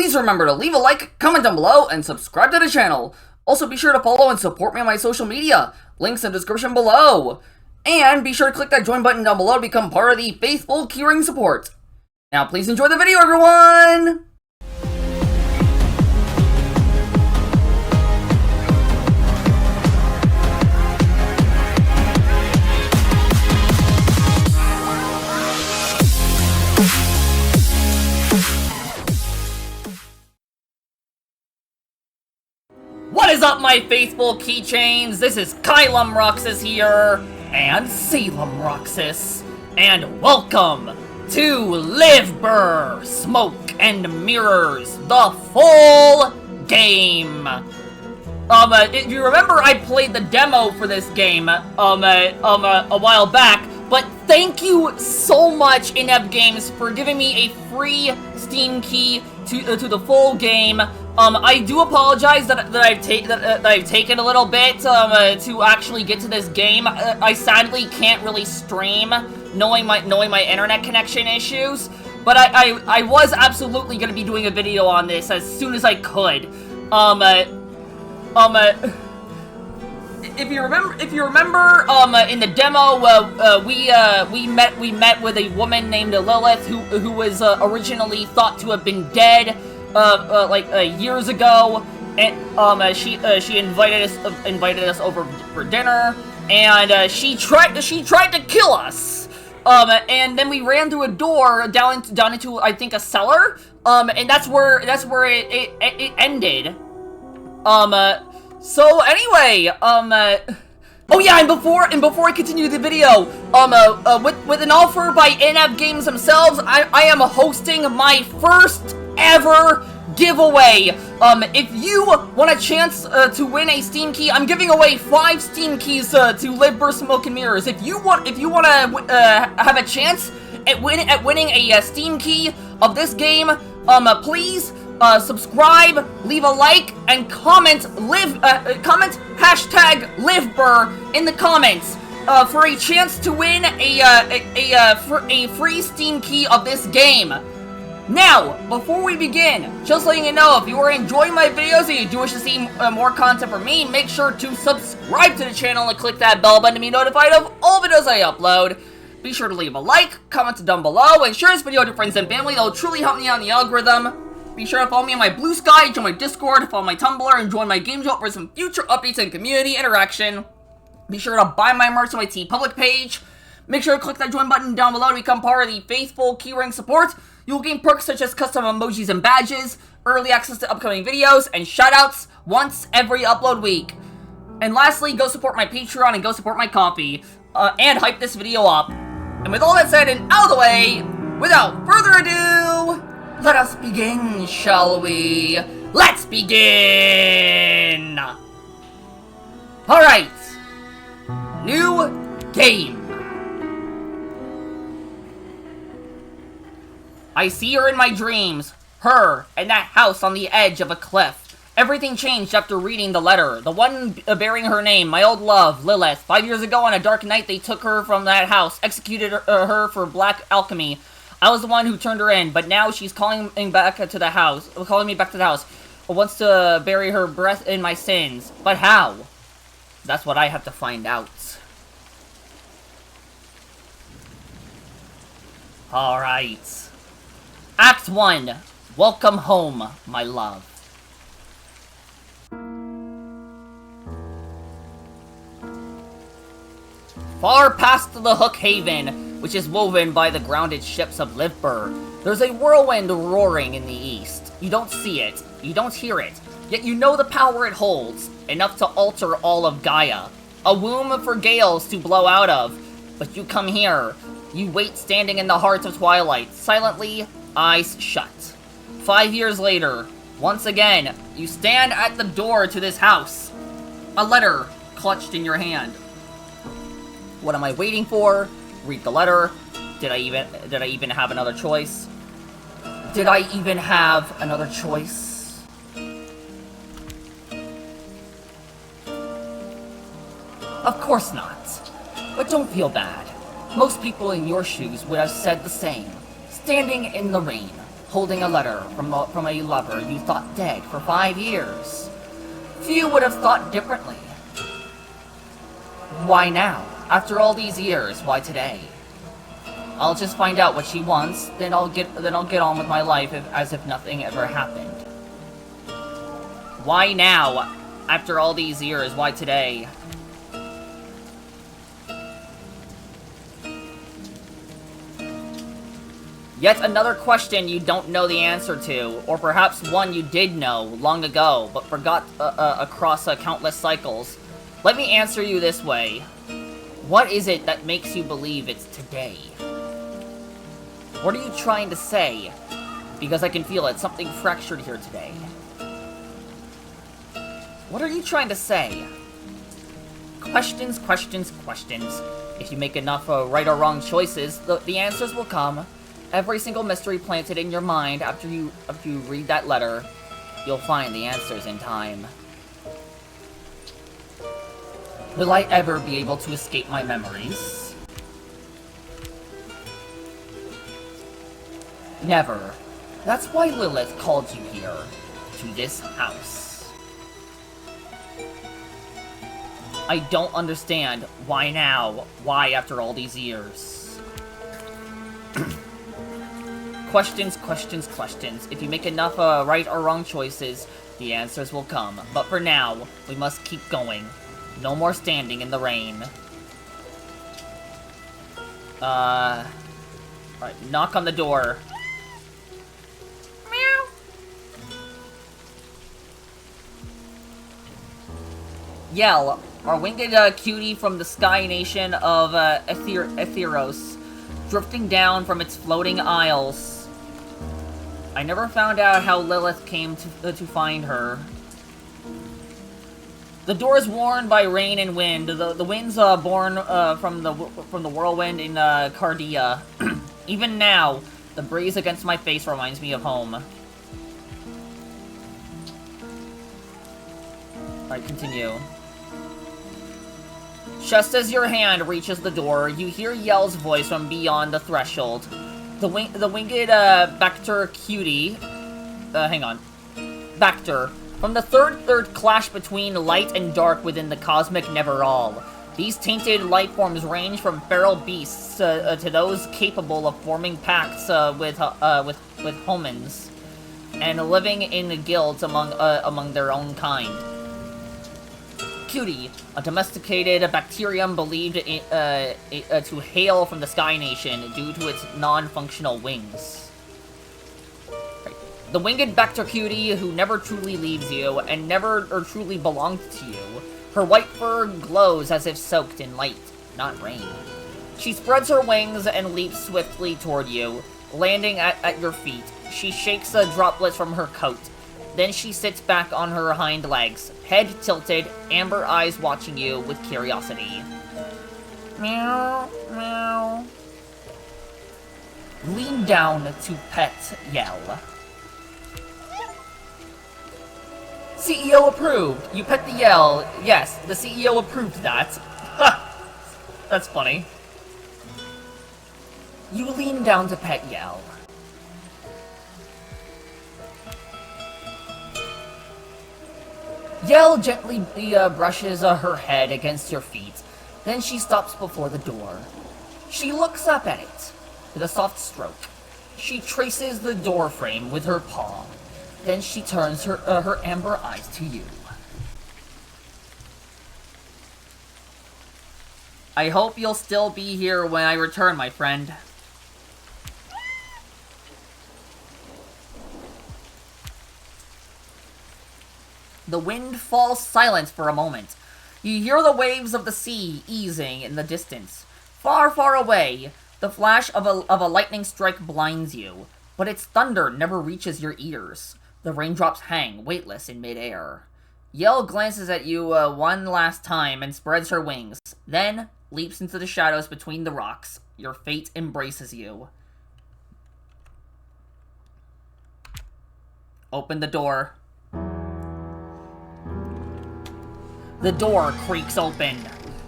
Please remember to leave a like, comment down below, and subscribe to the channel. Also, be sure to follow and support me on my social media. Links in the description below. And be sure to click that join button down below to become part of the faithful keyring support. Now, please enjoy the video, everyone! What is up, my faithful keychains? This is Caelum Roxas here, and Caelum Roxas, and welcome to Livber, Smoke and Mirrors, the full game. If you remember, I played the demo for this game, a while back, but thank you so much, In-App Games, for giving me a free Steam key to the full game. I do apologize that I've taken a little bit to actually get to this game. I sadly can't really stream, knowing my internet connection issues. But I was absolutely gonna be doing a video on this as soon as I could. If you remember, in the demo, we met with a woman named Lilith who was originally thought to have been dead. Years ago, and she invited us over for dinner, and she tried to kill us. And then we ran through a door down into, I think, a cellar. And that's where it ended. So anyway, oh yeah, and before I continue the video, with an offer by In-App Games themselves, I am hosting my first ever giveaway. If you want a chance to win a Steam key, I'm giving away 5 Steam keys to Livber, Smoke and Mirrors. If you want to have a chance at winning a Steam key of this game, please subscribe, leave a like, and comment hashtag Livber in the comments for a chance to win a free Steam key of this game. Now, before we begin, just letting you know, if you are enjoying my videos and you do wish to see more content from me, make sure to subscribe to the channel and click that bell button to be notified of all videos I upload. Be sure to leave a like, comment down below, and share this video with your friends and family. That will truly help me out in the algorithm. Be sure to follow me on my Blue Sky, join my Discord, follow my Tumblr, and join my Game Jolt for some future updates and community interaction. Be sure to buy my merch on my TeePublic page. Make sure to click that join button down below to become part of the faithful keyring support. You'll gain perks such as custom emojis and badges, early access to upcoming videos, and shoutouts once every upload week. And lastly, go support my Patreon and go support my Ko-fi, and hype this video up. And with all that said and out of the way, without further ado, let us begin, shall we? Let's begin! Alright. New game. I see her in my dreams. Her, and that house on the edge of a cliff. Everything changed after reading the letter. The one bearing her name, my old love, Lilith. 5 years ago on a dark night, they took her from that house, executed her for black alchemy. I was the one who turned her in, but now she's calling me back to the house. Wants to bury her breath in my sins. But how? That's what I have to find out. Alright. Act 1. Welcome home, my love. Far past the Hook Haven, which is woven by the grounded ships of Livber, there's a whirlwind roaring in the east. You don't see it, you don't hear it, yet you know the power it holds, enough to alter all of Gaia. A womb for gales to blow out of. But you come here. You wait standing in the heart of twilight, silently, eyes shut. 5 years later, once again, you stand at the door to this house. A letter clutched in your hand. What am I waiting for? Read the letter. Did I even have another choice? Did I even have another choice? Of course not. But don't feel bad. Most people in your shoes would have said the same. Standing in the rain, holding a letter from a lover you thought dead for 5 years. Few would have thought differently. Why now? After all these years, why today? I'll just find out what she wants, then I'll get on with my life as if nothing ever happened. Why now? After all these years, why today? Yet another question you don't know the answer to, or perhaps one you did know long ago, but forgot across countless cycles. Let me answer you this way. What is it that makes you believe it's today? What are you trying to say? Because I can feel it, something fractured here today. What are you trying to say? Questions, questions, questions. If you make enough right or wrong choices, the answers will come. Every single mystery planted in your mind after you read that letter, you'll find the answers in time. Will I ever be able to escape my memories? Never. That's why Lilith called you here, to this house. I don't understand. Why now? Why after all these years? Questions, questions, questions. If you make enough right or wrong choices, the answers will come. But for now, we must keep going. No more standing in the rain. Alright, knock on the door. Meow. Yell, our winged cutie from the sky nation of Etheros, drifting down from its floating isles. I never found out how Lilith came to find her. The door is worn by rain and wind. The wind's born from the whirlwind in Cardia. Even now, the breeze against my face reminds me of home. Alright, continue. Just as your hand reaches the door, you hear Yell's voice from beyond the threshold. The winged Bacter cutie... hang on. Bacter. From the third clash between light and dark within the cosmic Neverall. These tainted life forms range from feral beasts to those capable of forming pacts with humans, and living in guilds among their own kind. Cutie, a domesticated bacterium believed to hail from the Sky Nation due to its non-functional wings. The winged Bacter Cutie who never truly leaves you and never truly belonged to you. Her white fur glows as if soaked in light, not rain. She spreads her wings and leaps swiftly toward you, landing at your feet. She shakes droplets from her coat. Then she sits back on her hind legs, head tilted, amber eyes watching you with curiosity. Meow, meow. Lean down to pet Yell. CEO approved! You pet the Yell. Yes, the CEO approved that. That's funny. You lean down to pet Yell. Yell gently brushes her head against your feet. Then she stops before the door. She looks up at it with a soft stroke. She traces the door frame with her paw. Then she turns her amber eyes to you. I hope you'll still be here when I return, my friend. The wind falls silent for a moment. You hear the waves of the sea easing in the distance. Far, far away, the flash of a lightning strike blinds you, but its thunder never reaches your ears. The raindrops hang, weightless in midair. Yell glances at you one last time and spreads her wings, then leaps into the shadows between the rocks. Your fate embraces you. Open the door. The door creaks open,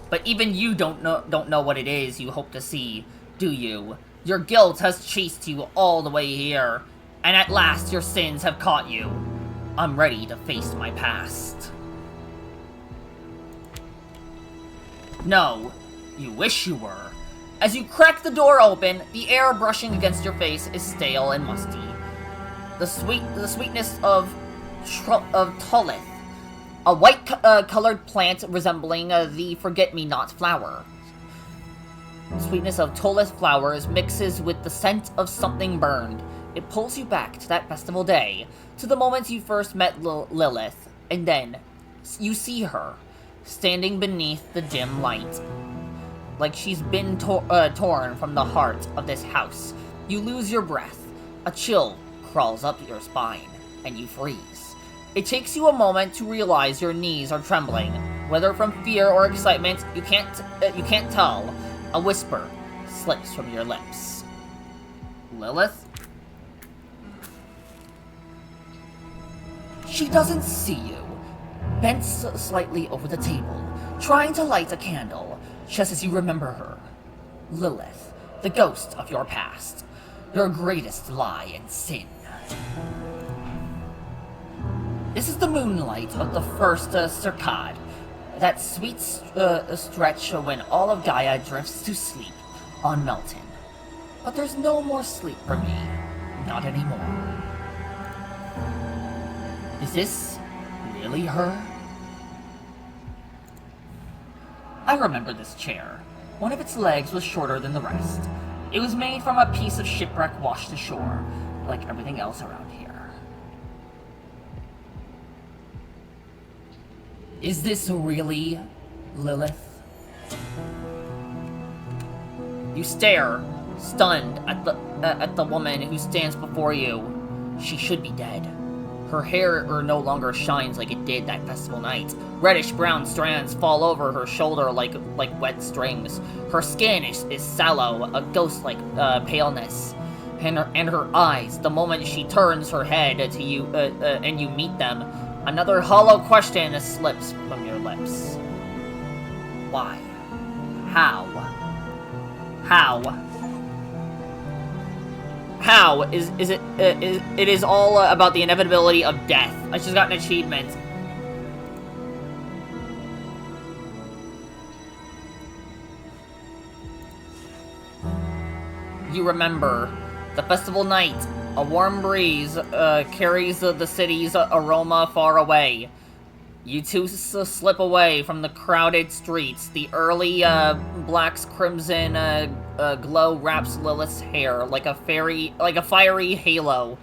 but even you don't know what it is you hope to see, do you? Your guilt has chased you all the way here. And at last your sins have caught you. I'm ready to face my past. No, you wish you were. As you crack the door open, the air brushing against your face is stale and musty. The sweetness of Tolith, a white colored plant resembling the forget-me-not flower. The sweetness of Tolith flowers mixes with the scent of something burned. It pulls you back to that festival day, to the moment you first met Lilith, and then you see her, standing beneath the dim light. Like she's been torn from the heart of this house. You lose your breath. A chill crawls up your spine, and you freeze. It takes you a moment to realize your knees are trembling, whether from fear or excitement, you can't tell. A whisper slips from your lips. Lilith? She doesn't see you. Bent slightly over the table, trying to light a candle, just as you remember her. Lilith, the ghost of your past. Your greatest lie and sin. This is the moonlight of the first circad. That sweet stretch when all of Gaia drifts to sleep on Melton. But there's no more sleep for me. Not anymore. Is this really her? I remember this chair. One of its legs was shorter than the rest. It was made from a piece of shipwreck washed ashore, like everything else around here. Is this really Lilith? You stare, stunned, at the woman who stands before you. She should be dead. Her hair no longer shines like it did that festival night. Reddish-brown strands fall over her shoulder like wet strings. Her skin is sallow, a ghost-like paleness. And her eyes, the moment she turns her head to you and you meet them, another hollow question slips from your lips. Why? How? How is it? It is all about the inevitability of death. I just got an achievement. You remember the festival night. A warm breeze carries the city's aroma far away. You two slip away from the crowded streets. The early black's crimson glow wraps Lilith's hair like a fiery halo.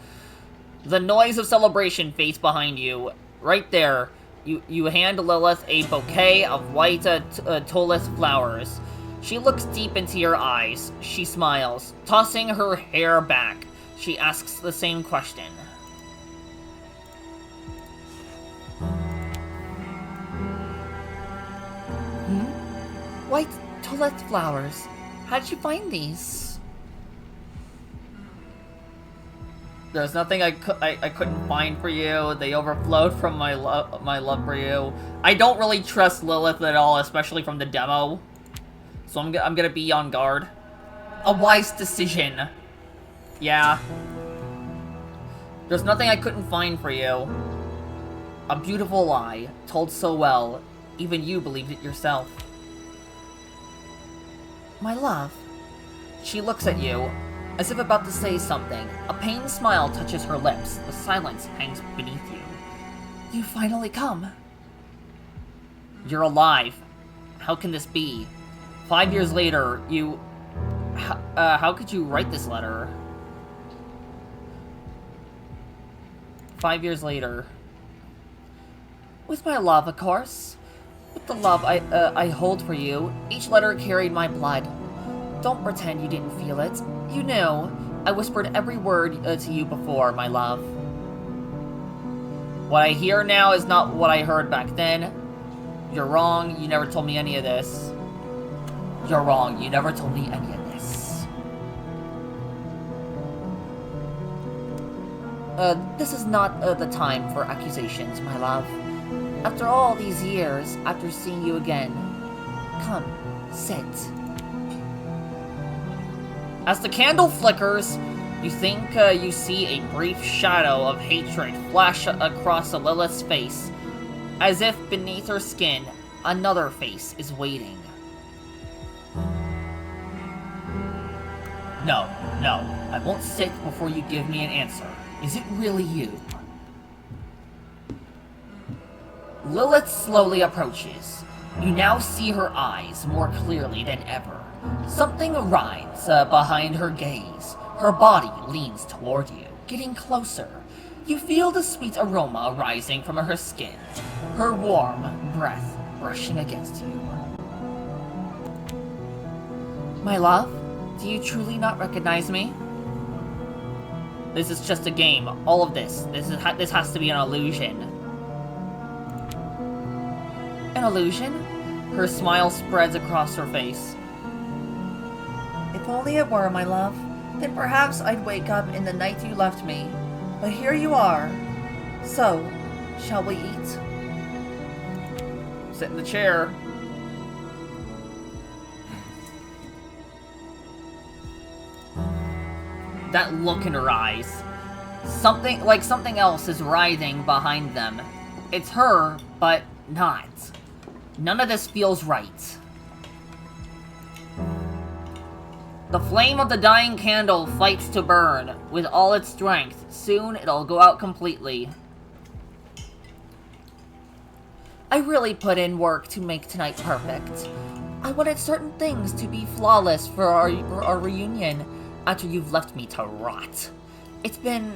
The noise of celebration fades behind you. Right there, you hand Lilith a bouquet of white Tolith flowers. She looks deep into your eyes. She smiles, tossing her hair back. She asks the same question. White Tolith flowers. How did you find these? There's nothing I couldn't find for you. They overflowed from my love for you. I don't really trust Lilith at all, especially from the demo. So I'm gonna be on guard. A wise decision. Yeah. There's nothing I couldn't find for you. A beautiful lie, told so well, even you believed it yourself. My love. She looks at you, as if about to say something. A pained smile touches her lips. The silence hangs beneath you. You finally come. You're alive. How can this be? 5 years later, you... how could you write this letter? 5 years later. With my love, of course. With the love I hold for you, each letter carried my blood. Don't pretend you didn't feel it. You knew. I whispered every word to you before, my love. What I hear now is not what I heard back then. You're wrong. You never told me any of this. You're wrong. You never told me any of this. This is not the time for accusations, my love. After all these years, after seeing you again, come, sit. As the candle flickers, You think you see a brief shadow of hatred flash across Lilith's face, as if beneath her skin, another face is waiting. No, I won't sit before you give me an answer. Is it really you? Lilith slowly approaches. You now see her eyes more clearly than ever. Something writhes behind her gaze. Her body leans toward you, getting closer. You feel the sweet aroma rising from her skin, her warm breath brushing against you. My love, do you truly not recognize me? This is just a game. All of this has to be an illusion. An illusion? Her smile spreads across her face. If only it were, my love. Then perhaps I'd wake up in the night you left me. But here you are. So, shall we eat? Sit in the chair. That look in her eyes. Something else is writhing behind them. It's her, but not. None of this feels right. The flame of the dying candle fights to burn with all its strength. Soon it'll go out completely. I really put in work to make tonight perfect. I wanted certain things to be flawless for our reunion after you've left me to rot. It's been...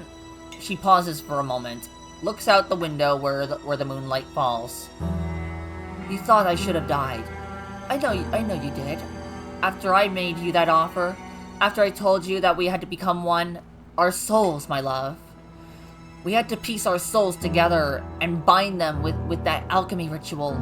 She pauses for a moment, looks out the window where the moonlight falls. You thought I should have died. I know you did. After I made you that offer, after I told you that we had to become one, our souls, my love. We had to piece our souls together and bind them with that alchemy ritual.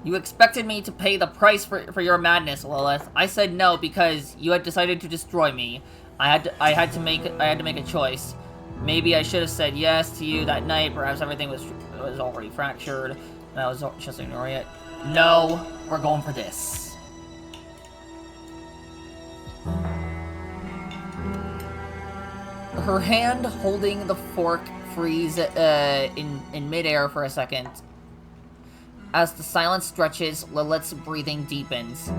You expected me to pay the price for your madness, Lilith. I said no because you had decided to destroy me. I had to make a choice. Maybe I should have said yes to you that night. Perhaps everything was already fractured, and I was just ignoring it. No, we're going for this. Her hand holding the fork frees in midair for a second. As the silence stretches, Lilith's breathing deepens.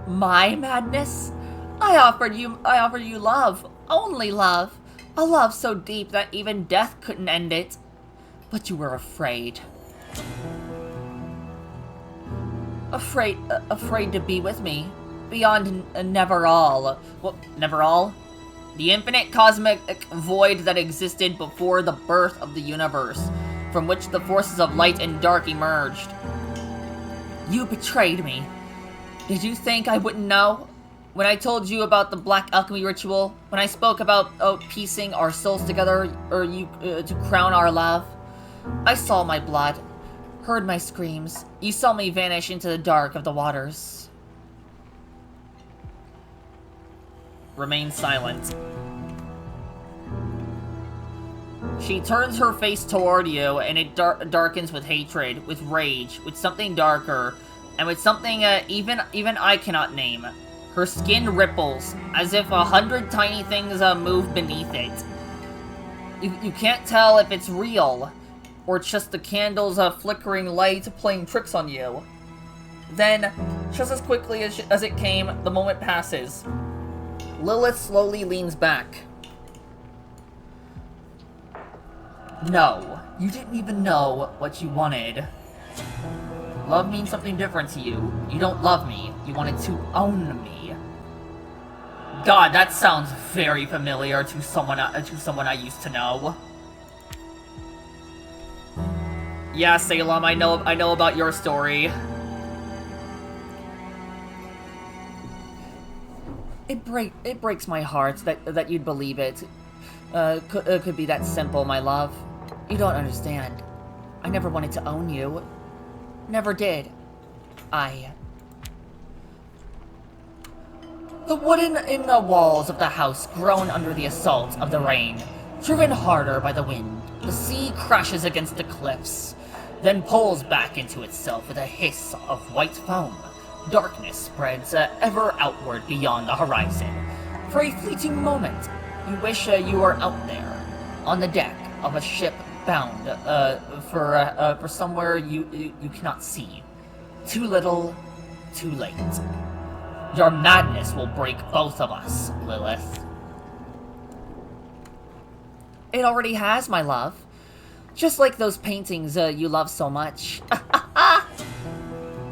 My madness? I offered you love, only love. A love so deep that even death couldn't end it. But you were afraid. Afraid to be with me. Beyond Never-all. What, Never-all? The infinite cosmic void that existed before the birth of the universe, from which the forces of light and dark emerged. You betrayed me. Did you think I wouldn't know? When I told you about the black alchemy ritual, when I spoke about piecing our souls together, to crown our love, I saw my blood, heard my screams. You saw me vanish into the dark of the waters. Remain silent. She turns her face toward you, and it darkens with hatred, with rage, with something darker, and with something even I cannot name. Her skin ripples, as if 100 tiny things move beneath it. You can't tell if it's real, or just the candle's flickering light playing tricks on you. Then, just as quickly as it came, the moment passes. Lilith slowly leans back. No, you didn't even know what you wanted. Love means something different to you. You don't love me. You wanted to own me. God, that sounds very familiar to someone I used to know. Yeah, Caelum, I know about your story. It breaks my heart that you'd believe it. It could be that simple, my love. You don't understand. I never wanted to own you. Never did. The wood in the walls of the house groan under the assault of the rain. Driven harder by the wind, the sea crashes against the cliffs, then pulls back into itself with a hiss of white foam. Darkness spreads ever outward beyond the horizon. For a fleeting moment, you wish you were out there, on the deck of a ship bound for somewhere you cannot see. Too little, too late. Your madness will break both of us, Lilith. It already has, my love. Just like those paintings you love so much.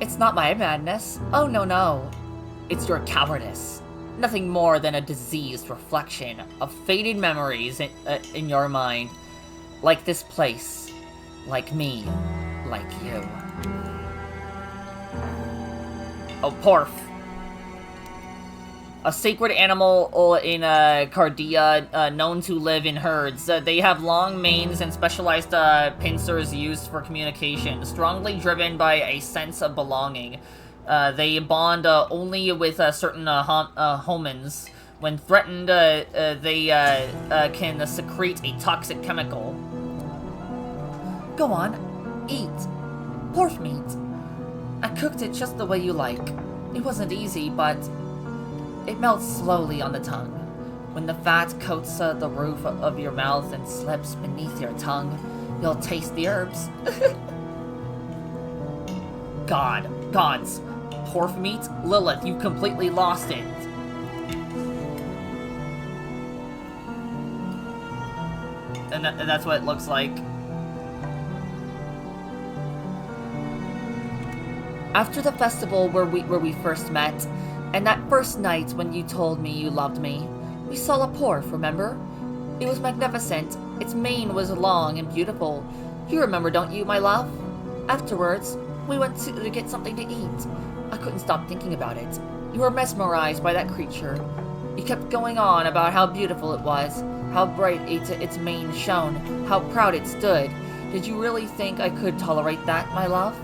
It's not my madness. Oh, no. It's your cowardice. Nothing more than a diseased reflection of faded memories in your mind. Like this place. Like me. Like you. Oh, Porf. A sacred animal in Cardia, known to live in herds. They have long manes and specialized pincers used for communication, strongly driven by a sense of belonging. They bond only with certain homins. When threatened, they can secrete a toxic chemical. Go on, eat. Porf meat. I cooked it just the way you like. It wasn't easy, but it melts slowly on the tongue. When the fat coats the roof of your mouth and slips beneath your tongue, you'll taste the herbs. Gods. Porf meat? Lilith, you completely lost it. And that's what it looks like. After the festival where we first met, and that first night when you told me you loved me, we saw a porf, remember? It was magnificent. Its mane was long and beautiful. You remember, don't you, my love? Afterwards, we went to get something to eat. I couldn't stop thinking about it. You were mesmerized by that creature. You kept going on about how beautiful it was, how bright its mane shone, how proud it stood. Did you really think I could tolerate that, my love?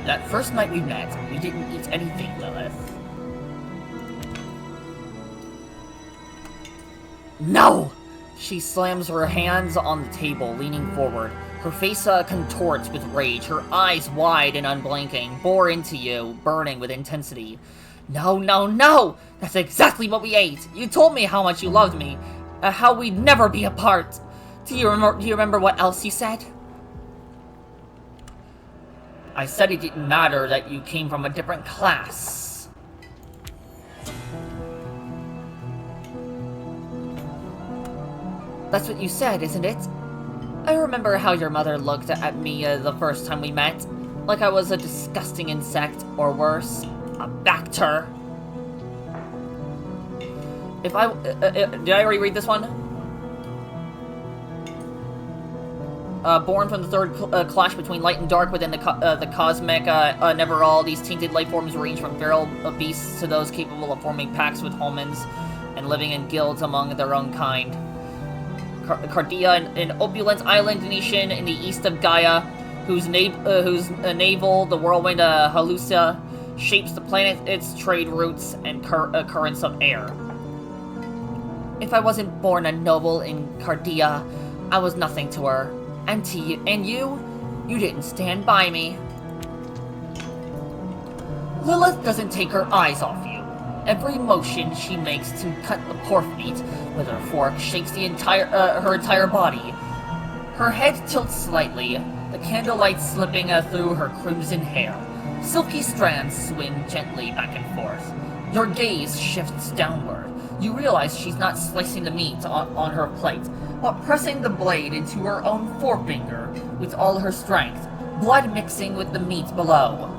That first night we met, we didn't eat anything, Lilith. No! She slams her hands on the table, leaning forward. Her face contorts with rage, her eyes wide and unblinking, bore into you, burning with intensity. No! That's exactly what we ate! You told me how much you loved me, how we'd never be apart. Do you remember what else you said? I said it didn't matter that you came from a different class. That's what you said, isn't it? I remember how your mother looked at me the first time we met, like I was a disgusting insect, or worse, a bacter. Did I already read this one? Born from the third clash between light and dark within the cosmic Neverall, these tainted life forms range from feral beasts to those capable of forming packs with homins and living in guilds among their own kind. Cardia, an opulent island nation in the east of Gaia, whose navel, the whirlwind Halusa, shapes the planet, its trade routes, and currents of air. If I wasn't born a noble in Cardia, I was nothing to her. And you didn't stand by me. Lilith doesn't take her eyes off you. Every motion she makes to cut the porf meat with her fork shakes her entire body. Her head tilts slightly, the candlelight slipping through her crimson hair. Silky strands swing gently back and forth. Your gaze shifts downward. You realize she's not slicing the meat on her plate, but pressing the blade into her own forefinger with all her strength, blood mixing with the meat below.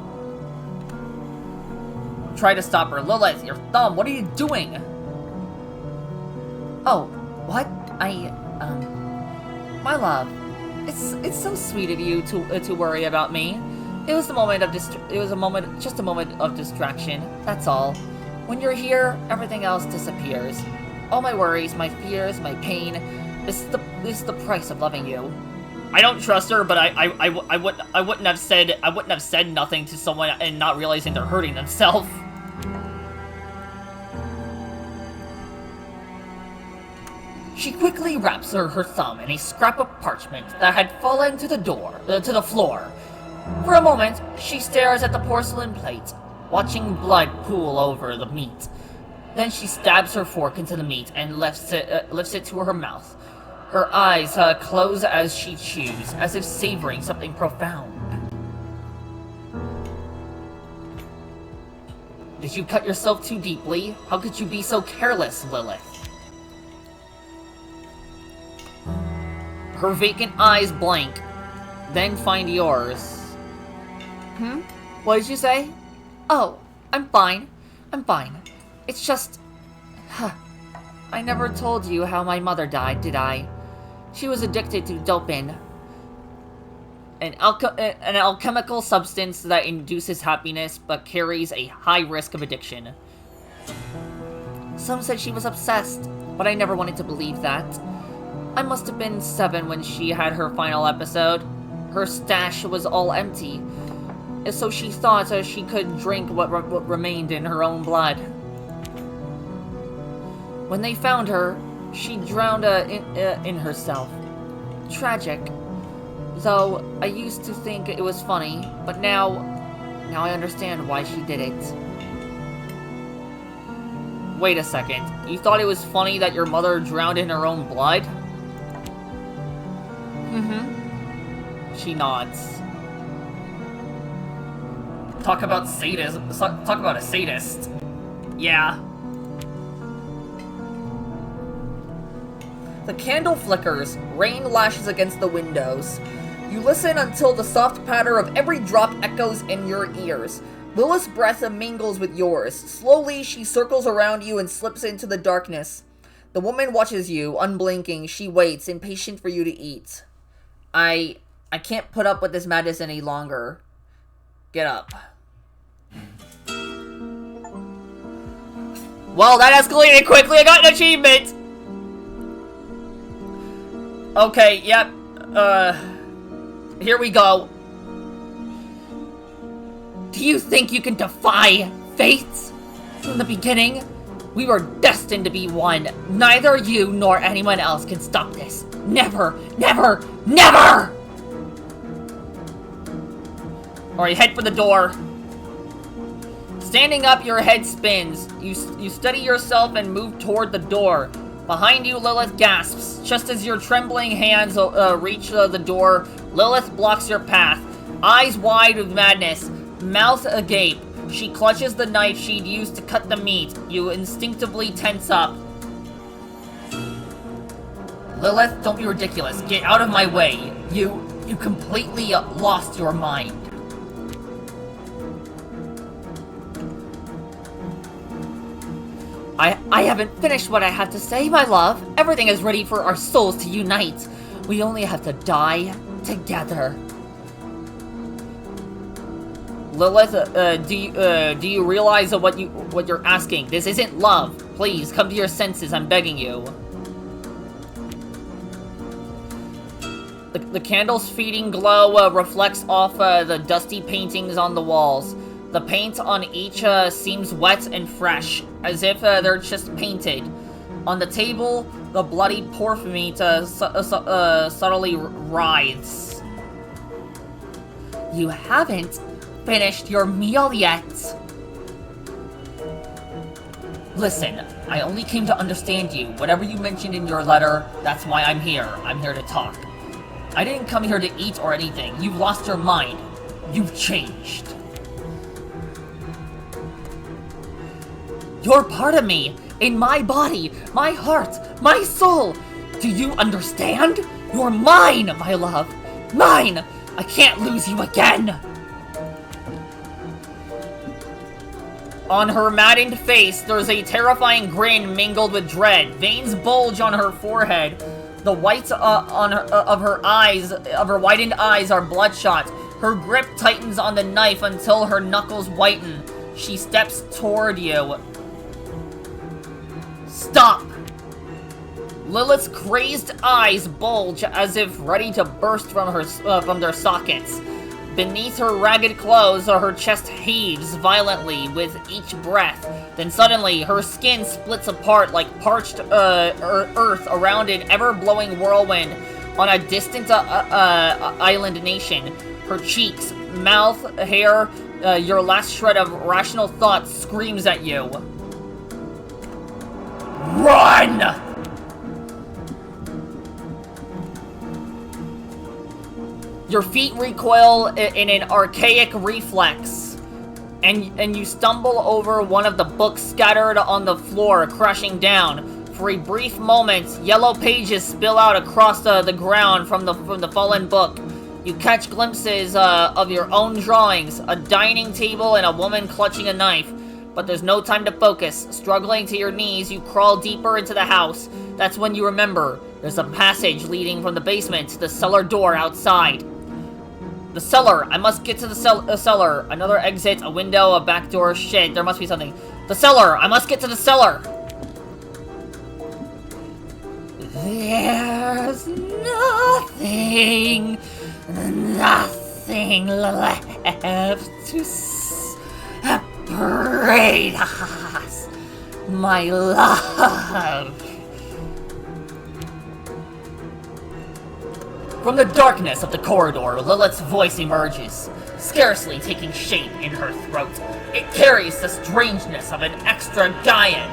Try to stop her. Lilith, your thumb, what are you doing? Oh, what? My love, it's so sweet of you to worry about me. It was a moment of distraction, that's all. When you're here, everything else disappears. All my worries, my fears, my pain, this is the price of loving you. I don't trust her, but I wouldn't have said nothing to someone and not realizing they're hurting themselves. She quickly wraps her thumb in a scrap of parchment that had fallen to the floor. For a moment, she stares at the porcelain plate, watching blood pool over the meat. Then she stabs her fork into the meat and lifts it to her mouth. Her eyes close as she chews, as if savoring something profound. Did you cut yourself too deeply? How could you be so careless, Lilith? Her vacant eyes blank, then find yours. What did you say? Oh, I'm fine. I'm fine. It's just... I never told you how my mother died, did I? She was addicted to dopin, an alchemical substance that induces happiness but carries a high risk of addiction. Some said she was obsessed, but I never wanted to believe that. I must have been 7 when she had her final episode. Her stash was all empty, so she thought she could drink what remained in her own blood. When they found her, she drowned in herself. Tragic. Though I used to think it was funny, but now I understand why she did it. Wait a second. You thought it was funny that your mother drowned in her own blood? She nods. Talk about sadism. Talk about a sadist. Yeah. The candle flickers. Rain lashes against the windows. You listen until the soft patter of every drop echoes in your ears. Lilith's breath mingles with yours. Slowly, she circles around you and slips into the darkness. The woman watches you, unblinking. She waits, impatient for you to eat. I can't put up with this madness any longer. Get up. Well, that escalated quickly. I got an achievement! Okay, yep. Here we go. Do you think you can defy fate? From the beginning, we were destined to be one. Neither you nor anyone else can stop this. Never, never, never! Alright, head for the door. Standing up, your head spins. You steady yourself and move toward the door. Behind you, Lilith gasps. Just as your trembling hands reach the door, Lilith blocks your path. Eyes wide with madness, mouth agape. She clutches the knife she'd used to cut the meat. You instinctively tense up. Lilith, don't be ridiculous. Get out of my way. You completely lost your mind. I haven't finished what I have to say, my love. Everything is ready for our souls to unite. We only have to die together. Lilith, do you realize what you're asking? This isn't love. Please, come to your senses, I'm begging you. The candle's fading glow reflects off the dusty paintings on the walls. The paint on each seems wet and fresh, as if they're just painted. On the table, the bloody pork meat subtly writhes. You haven't finished your meal yet. Listen, I only came to understand you. Whatever you mentioned in your letter, that's why I'm here. I'm here to talk. I didn't come here to eat or anything. You've lost your mind. You've changed. You're part of me, in my body, my heart, my soul. Do you understand? You're mine, my love. Mine! I can't lose you again! On her maddened face, there's a terrifying grin mingled with dread. Veins bulge on her forehead. The whites of her widened eyes are bloodshot. Her grip tightens on the knife until her knuckles whiten. She steps toward you. Stop! Lilith's crazed eyes bulge as if ready to burst from their sockets. Beneath her ragged clothes, her chest heaves violently with each breath. Then suddenly, her skin splits apart like parched earth around an ever-blowing whirlwind on a distant island nation. Her cheeks, mouth, hair, your last shred of rational thought screams at you. Run! Your feet recoil in an archaic reflex, and you stumble over one of the books scattered on the floor, crashing down. For a brief moment, yellow pages spill out across the ground from the fallen book. You catch glimpses of your own drawings, a dining table and a woman clutching a knife. But there's no time to focus. Struggling to your knees, you crawl deeper into the house. That's when you remember. There's a passage leading from the basement to the cellar door outside. The cellar! I must get to the cellar. Another exit, a window, a back door. Shit, there must be something. The cellar! I must get to the cellar! There's nothing left to separate us, my love. From the darkness of the corridor, Lilith's voice emerges, scarcely taking shape in her throat. It carries the strangeness of an extra Gaian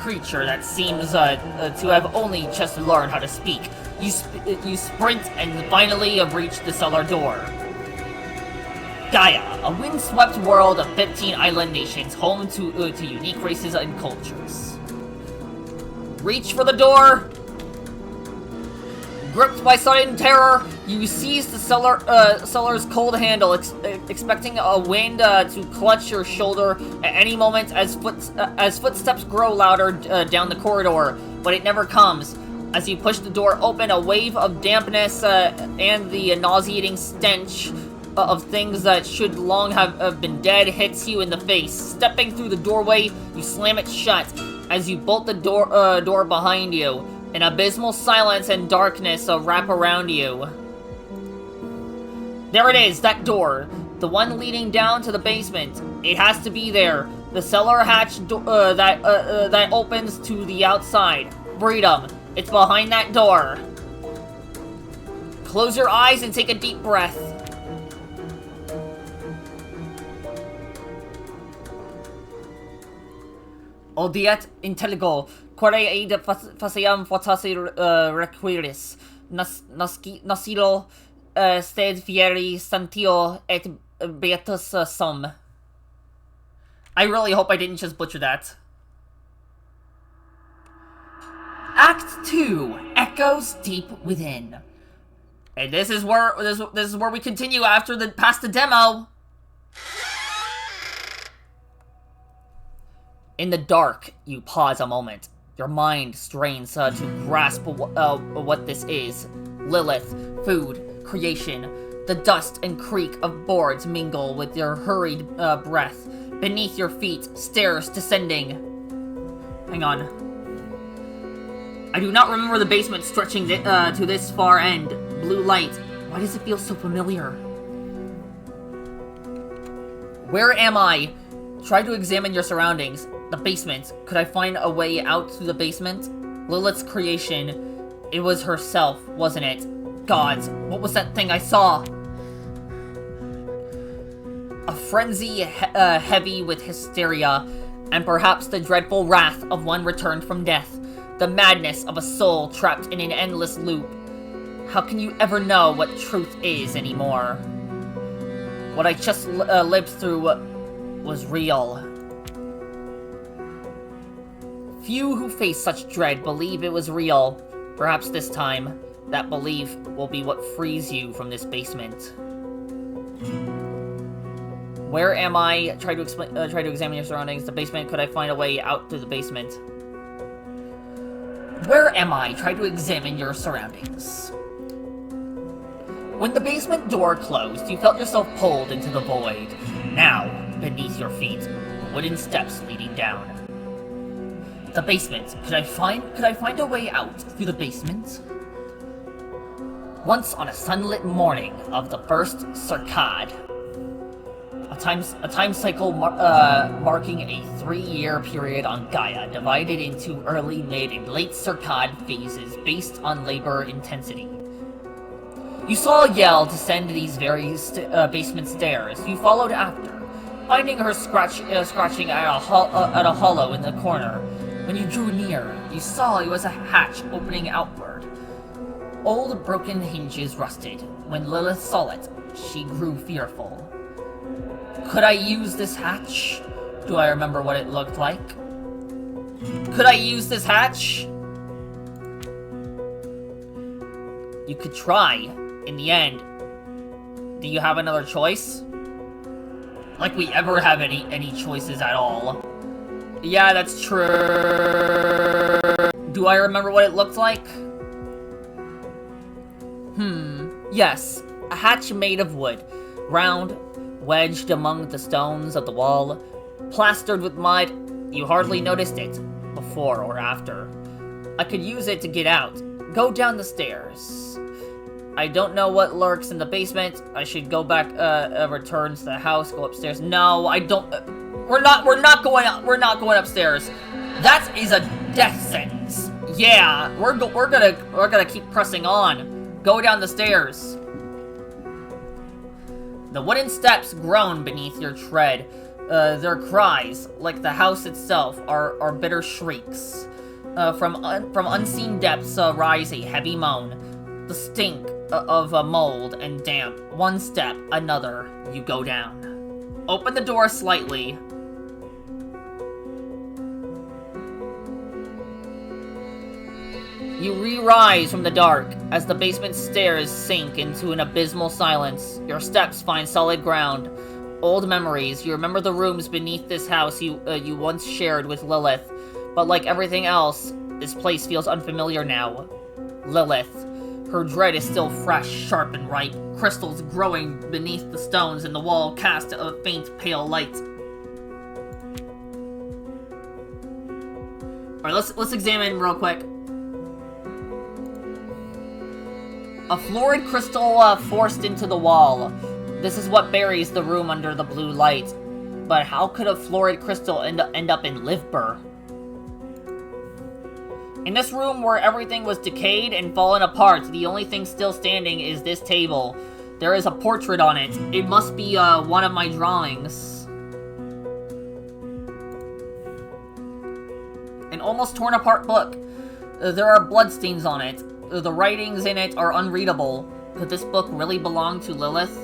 creature that seems to have only just learned how to speak. You sprint and finally have reached the cellar door. Gaia, a windswept world of 15 island nations, home to unique races and cultures. Reach for the door. Gripped by sudden terror, you seize the cellar's cold handle, expecting a wind to clutch your shoulder at any moment as footsteps grow louder down the corridor, but it never comes. As you push the door open, a wave of dampness and the nauseating stench of things that should long have been dead hits you in the face. Stepping through the doorway, you slam it shut as you bolt the door behind you. An abysmal silence and darkness wrap around you. There it is, that door. The one leading down to the basement. It has to be there. The cellar hatch that opens to the outside. Freedom. It's behind that door. Close your eyes and take a deep breath. Odiet intelligo. Quare eid faciam fortasi requiris, nasilo sed fieri santio et beatus sum. I really hope I didn't just butcher that. Act 2, Echoes Deep Within. And this is where we continue after past the demo. In the dark, you pause a moment. Your mind strains to grasp what this is. Lilith, food, creation. The dust and creak of boards mingle with your hurried breath. Beneath your feet, stairs descending. Hang on. I do not remember the basement stretching to this far end. Blue light. Why does it feel so familiar? Where am I? Try to examine your surroundings. The basement. Could I find a way out through the basement? Lilith's creation. It was herself, wasn't it? Gods, what was that thing I saw? A frenzy heavy with hysteria, and perhaps the dreadful wrath of one returned from death. The madness of a soul trapped in an endless loop. How can you ever know what truth is anymore? What I just lived through was real. Few who face such dread believe it was real. Perhaps this time, that belief will be what frees you from this basement. Where am I? Try to examine your surroundings. The basement. Could I find a way out through the basement? Where am I? Try to examine your surroundings. When the basement door closed, you felt yourself pulled into the void. Now, beneath your feet, wooden steps leading down. The basement. Could I find a way out through the basement? Once on a sunlit morning of the first Circad, A time cycle marking a 3-year period on Gaia, divided into early, mid, and late circad phases based on labor intensity. You saw Yell descend these very basement stairs. You followed after, finding her scratching at a hollow in the corner. When you drew near, you saw it was a hatch opening outward. Old broken hinges rusted. When Lilith saw it, she grew fearful. Could I use this hatch? Do I remember what it looked like? Could I use this hatch? You could try. In the end, do you have another choice? Like we ever have any choices at all. Yeah, that's true. Do I remember what it looked like? Yes. A hatch made of wood. Round, wedged among the stones of the wall, plastered with mud. You hardly noticed it, before or after. I could use it to get out. Go down the stairs. I don't know what lurks in the basement. I should go back, return to the house, go upstairs. No, I don't. We're not going upstairs. That is a death sentence. Yeah, we're gonna keep pressing on. Go down the stairs. The wooden steps groan beneath your tread. Their cries, like the house itself, are bitter shrieks. From unseen depths rise a heavy moan. The stink of mold and damp. One step, another, you go down. Open the door slightly. You re-rise from the dark as the basement stairs sink into an abysmal silence. Your steps find solid ground. Old memories. You remember the rooms beneath this house you once shared with Lilith. But like everything else, this place feels unfamiliar now. Lilith. Her dread is still fresh, sharp, and ripe. Crystals growing beneath the stones in the wall cast a faint, pale light. Alright, let's examine real quick. A florid crystal forced into the wall. This is what buries the room under the blue light. But how could a florid crystal end up in Livber? In this room where everything was decayed and fallen apart, the only thing still standing is this table. There is a portrait on it. It must be one of my drawings. An almost torn apart book. There are bloodstains on it. The writings in it are unreadable. Could this book really belong to Lilith?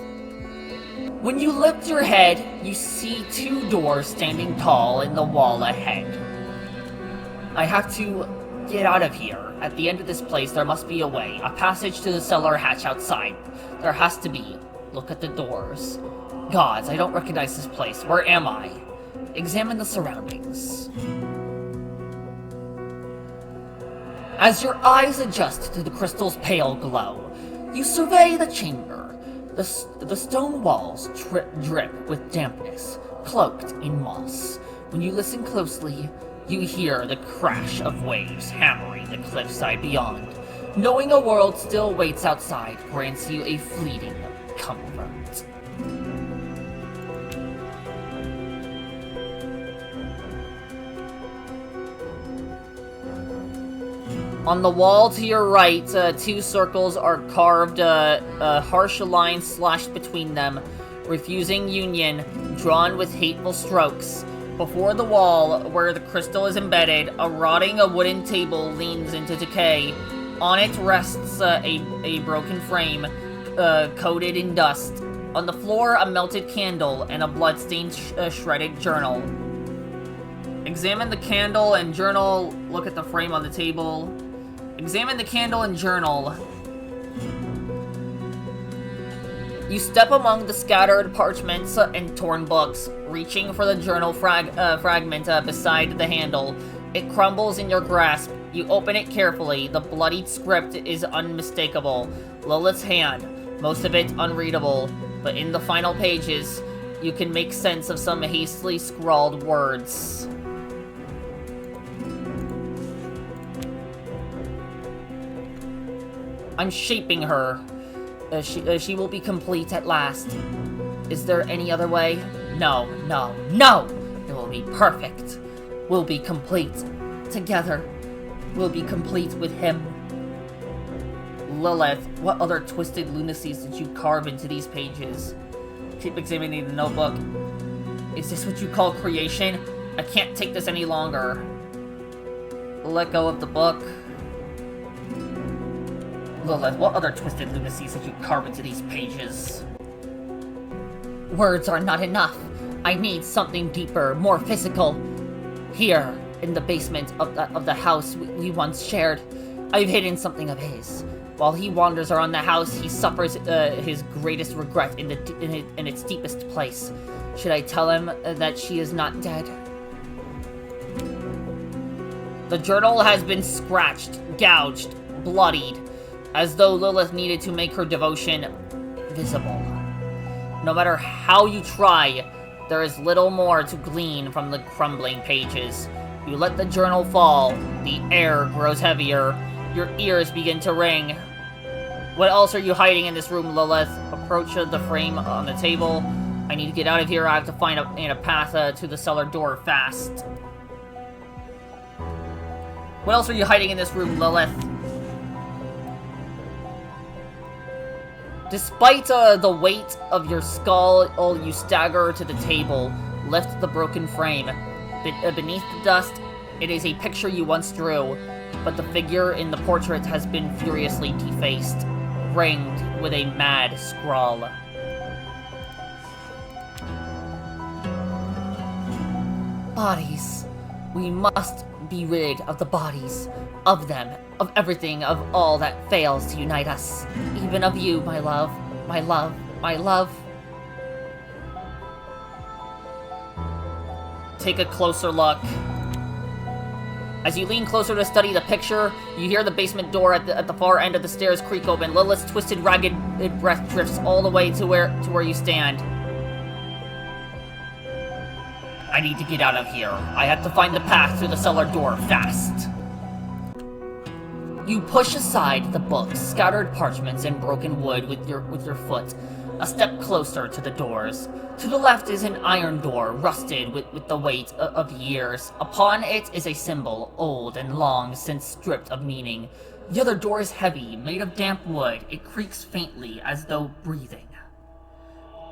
When you lift your head, you see 2 doors standing tall in the wall ahead. I have to get out of here. At the end of this place, there must be a way. A passage to the cellar hatch outside. There has to be. Look at the doors. Gods, I don't recognize this place. Where am I? Examine the surroundings. As your eyes adjust to the crystal's pale glow, you survey the chamber. The stone walls drip with dampness, cloaked in moss. When you listen closely, you hear the crash of waves hammering the cliffside beyond. Knowing a world still waits outside grants you a fleeting comfort. On the wall to your right, 2 circles are carved, harsh lines slashed between them, refusing union, drawn with hateful strokes. Before the wall, where the crystal is embedded, a rotting wooden table leans into decay. On it rests a broken frame, coated in dust. On the floor, a melted candle and a bloodstained, shredded journal. Examine the candle and journal. Look at the frame on the table. Examine the candle and journal. You step among the scattered parchments and torn books, reaching for the journal fragment beside the handle. It crumbles in your grasp. You open it carefully. The bloodied script is unmistakable. Lilith's hand, most of it unreadable, but in the final pages, you can make sense of some hastily scrawled words. I'm shaping her. She will be complete at last. Is there any other way? No, no, no! It will be perfect. We'll be complete. Together, we'll be complete with him. Lilith, what other twisted lunacies did you carve into these pages? Keep examining the notebook. Is this what you call creation? I can't take this any longer. Let go of the book. Lilith, what other twisted lunacies did you carve into these pages? Words are not enough. I need something deeper, more physical. Here, in the basement of the house we once shared, I've hidden something of his. While he wanders around the house, he suffers his greatest regret in its deepest place. Should I tell him that she is not dead? The journal has been scratched, gouged, bloodied, as though Lilith needed to make her devotion visible. No matter how you try, there is little more to glean from the crumbling pages. You let the journal fall, the air grows heavier, your ears begin to ring. What else are you hiding in this room, Lilith? Approach the frame on the table. I need to get out of here. I have to find a path to the cellar door fast. What else are you hiding in this room, Lilith? Despite the weight of your skull, you stagger to the table, lift the broken frame. Beneath the dust, it is a picture you once drew, but the figure in the portrait has been furiously defaced, ringed with a mad scrawl. Bodies. We must be rid of the bodies, of them, of everything, of all that fails to unite us. Even of you, my love, my love, my love. Take a closer look. As you lean closer to study the picture, you hear the basement door at the far end of the stairs creak open. Lilith's twisted, ragged breath drifts all the way to where you stand. I need to get out of here. I have to find the path to the cellar door fast. You push aside the books, scattered parchments, and broken wood with your foot, a step closer to the doors. To the left is an iron door, rusted with the weight of years. Upon it is a symbol, old and long since stripped of meaning. The other door is heavy, made of damp wood. It creaks faintly, as though breathing.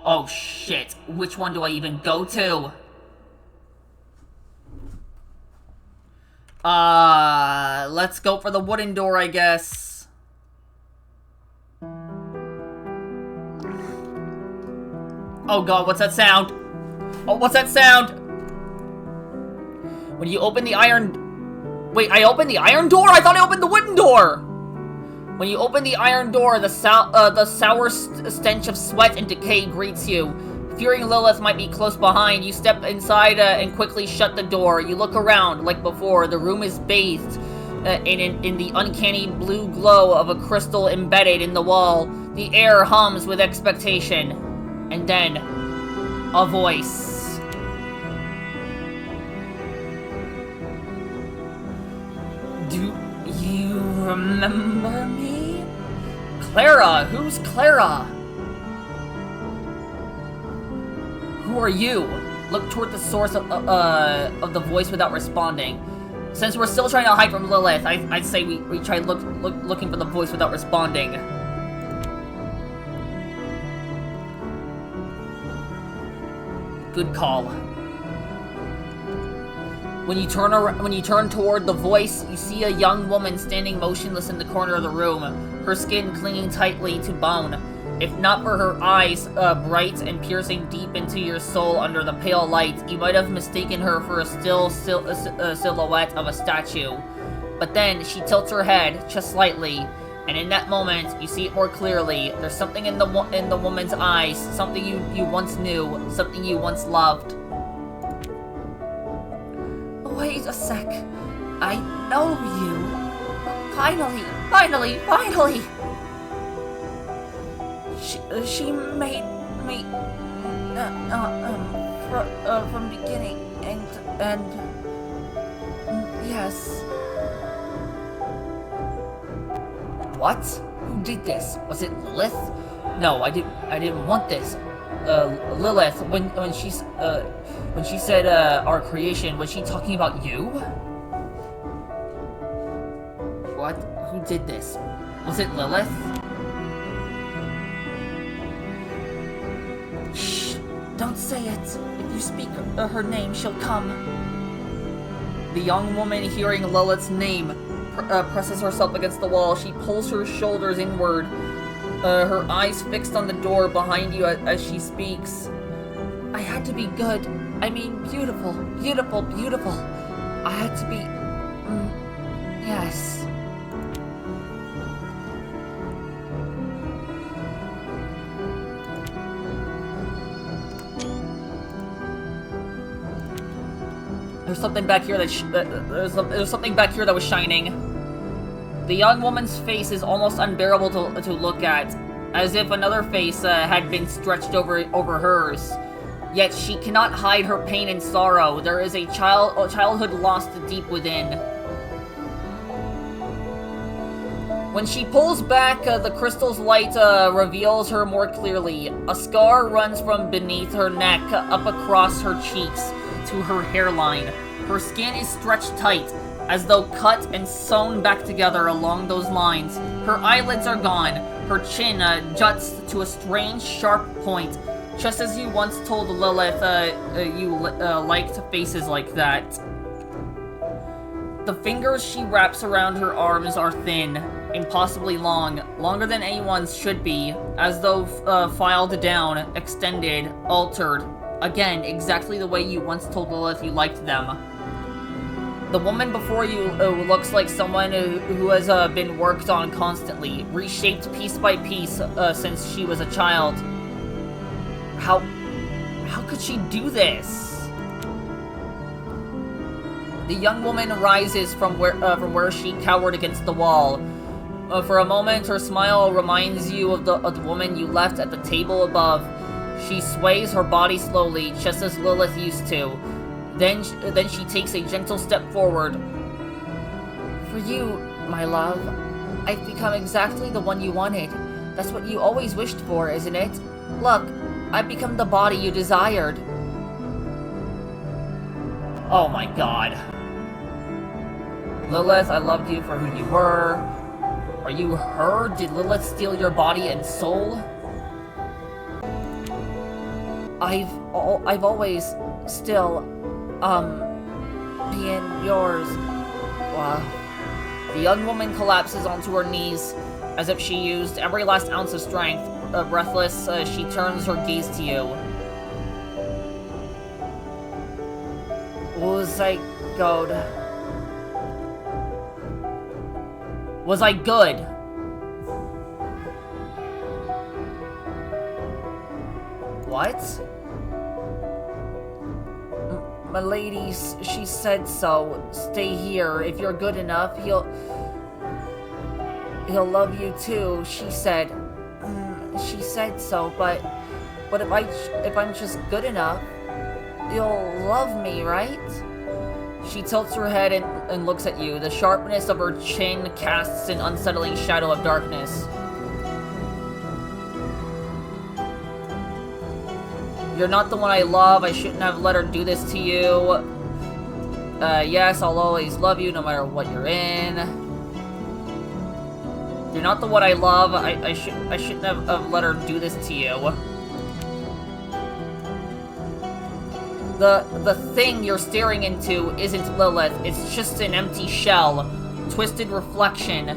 Oh shit, which one do I even go to? Let's go for the wooden door, I guess. Oh god, what's that sound? Oh, what's that sound? When you open the iron... Wait, I opened the iron door? I thought I opened the wooden door! When you open the iron door, the sour stench of sweat and decay greets you. Fearing Lilith might be close behind, you step inside and quickly shut the door. You look around, like before. The room is bathed in the uncanny blue glow of a crystal embedded in the wall. The air hums with expectation. And then, a voice. Do you remember me? Clara! Who's Clara? Who are you? Look toward the source of the voice without responding. Since we're still trying to hide from Lilith, I'd say we try looking for the voice without responding. Good call. When you turn toward the voice, you see a young woman standing motionless in the corner of the room, her skin clinging tightly to bone. If not for her eyes, bright and piercing deep into your soul under the pale light, you might have mistaken her for a silhouette of a statue. But then, she tilts her head, just slightly, and in that moment, you see it more clearly. There's something in the woman's eyes, something you once knew, something you once loved. Wait a sec. I know you. Finally! She made me from beginning and yes. What? Who did this? Was it Lilith? No, I didn't want this. Lilith, when she said, our creation, was she talking about you? What? Who did this? Was it Lilith? Shh! Don't say it! If you speak her name, she'll come. The young woman, hearing Lilith's name, presses herself against the wall. She pulls her shoulders inward, her eyes fixed on the door behind you as she speaks. I had to be good. I mean, beautiful, beautiful, beautiful. I had to be... yes. There's something back here there's something back here that was shining. The young woman's face is almost unbearable to look at, as if another face had been stretched over hers. Yet she cannot hide her pain and sorrow. There is a childhood lost deep within. When she pulls back, the crystal's light reveals her more clearly. A scar runs from beneath her neck up across her cheeks to her hairline. Her skin is stretched tight, as though cut and sewn back together along those lines. Her eyelids are gone. Her chin juts to a strange, sharp point, just as you once told Lilith you liked faces like that. The fingers she wraps around her arms are thin, impossibly long, longer than anyone's should be, as though filed down, extended, altered. Again, exactly the way you once told Lilith you liked them. The woman before you looks like someone who has been worked on constantly, reshaped piece by piece since she was a child. How could she do this? The young woman rises from where she cowered against the wall. For a moment, her smile reminds you of the woman you left at the table above. She sways her body slowly, just as Lilith used to. Then she takes a gentle step forward. For you, my love, I've become exactly the one you wanted. That's what you always wished for, isn't it? Look, I've become the body you desired. Oh my god. Lilith, I loved you for who you were. Are you her? Did Lilith steal your body and soul? I've always still, being yours. Wow. The young woman collapses onto her knees, as if she used every last ounce of strength. Breathless, she turns her gaze to you. Was I good? Was I good? What? My lady, she said so. Stay here. If you're good enough, he'll love you too, she said. She said so, but if I'm just good enough, you'll love me, right? She tilts her head and looks at you. The sharpness of her chin casts an unsettling shadow of darkness. You're not the one I love. I shouldn't have let her do this to you. Yes, I'll always love you no matter what you're in. You're not the one I love. I shouldn't have let her do this to you. The thing you're staring into isn't Lilith. It's just an empty shell, twisted reflection,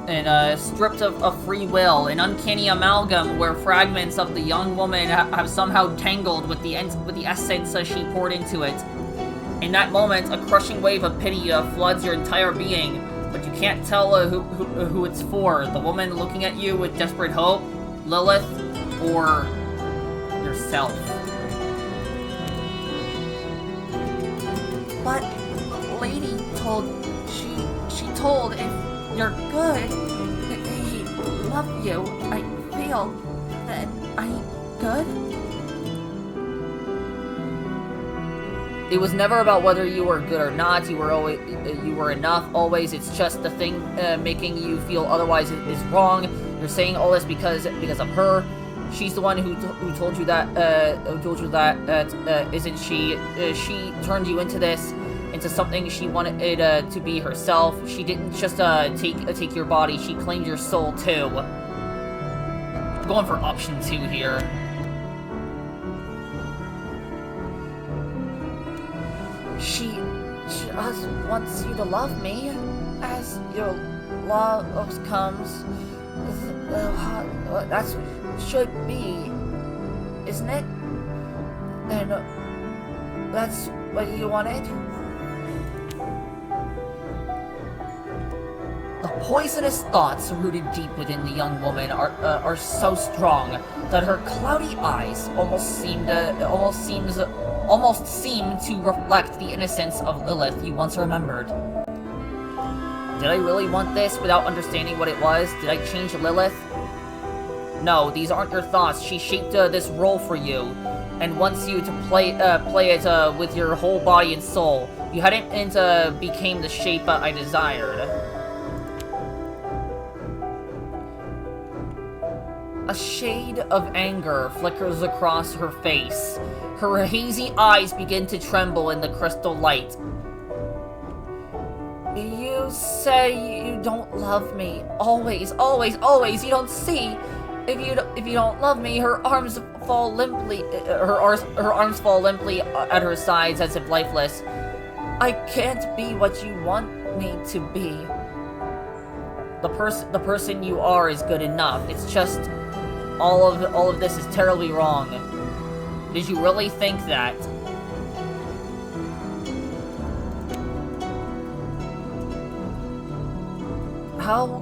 and stripped of free will, an uncanny amalgam where fragments of the young woman have somehow tangled with the essence she poured into it. In that moment, a crushing wave of pity floods your entire being, but you can't tell who it's for. The woman looking at you with desperate hope, Lilith, or yourself. But lady she told if you're good, he love you. I feel that I'm good. It was never about whether you were good or not. You were enough always. It's just the thing making you feel otherwise is wrong. You're saying all this because of her. She's the one who told you that, isn't she? She turned you into something she wanted it to be herself. She didn't just take your body, she claimed your soul too. I'm going for option 2 here. She just wants you to love me, as your love comes. That's should be, isn't it? And that's what you wanted? The poisonous thoughts rooted deep within the young woman are so strong that her cloudy eyes almost seem to reflect the innocence of Lilith you once remembered. Did I really want this without understanding what it was? Did I change Lilith? No, these aren't your thoughts. She shaped this role for you, and wants you to play it with your whole body and soul. You hadn't became the shape I desired. A shade of anger flickers across her face. Her hazy eyes begin to tremble in the crystal light. You say you don't love me. Always, always, always. You don't see. If you don't love me, her arms fall limply. Her arms fall limply at her sides as if lifeless. I can't be what you want me to be. The person you are is good enough. It's just all of this is terribly wrong. Did you really think that? How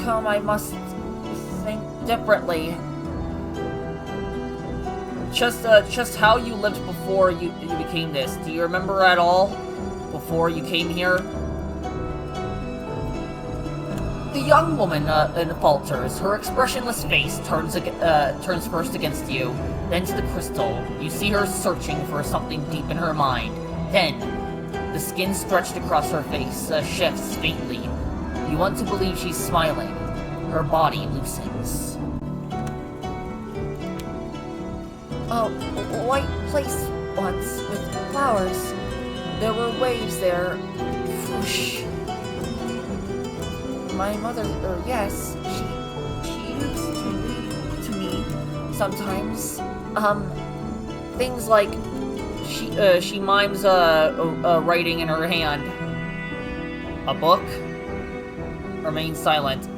come I must think differently? Just how you lived before you became this. Do you remember at all? Before you came here? The young woman falters. Her expressionless face turns first against you, then to the crystal. You see her searching for something deep in her mind. Then, the skin stretched across her face shifts faintly. You want to believe she's smiling. Her body loosens. A white place once with flowers. There were waves there. Whoosh. My mother, yes, she used to read to me sometimes. Things like she mimes writing in her hand. A book. Remain silent.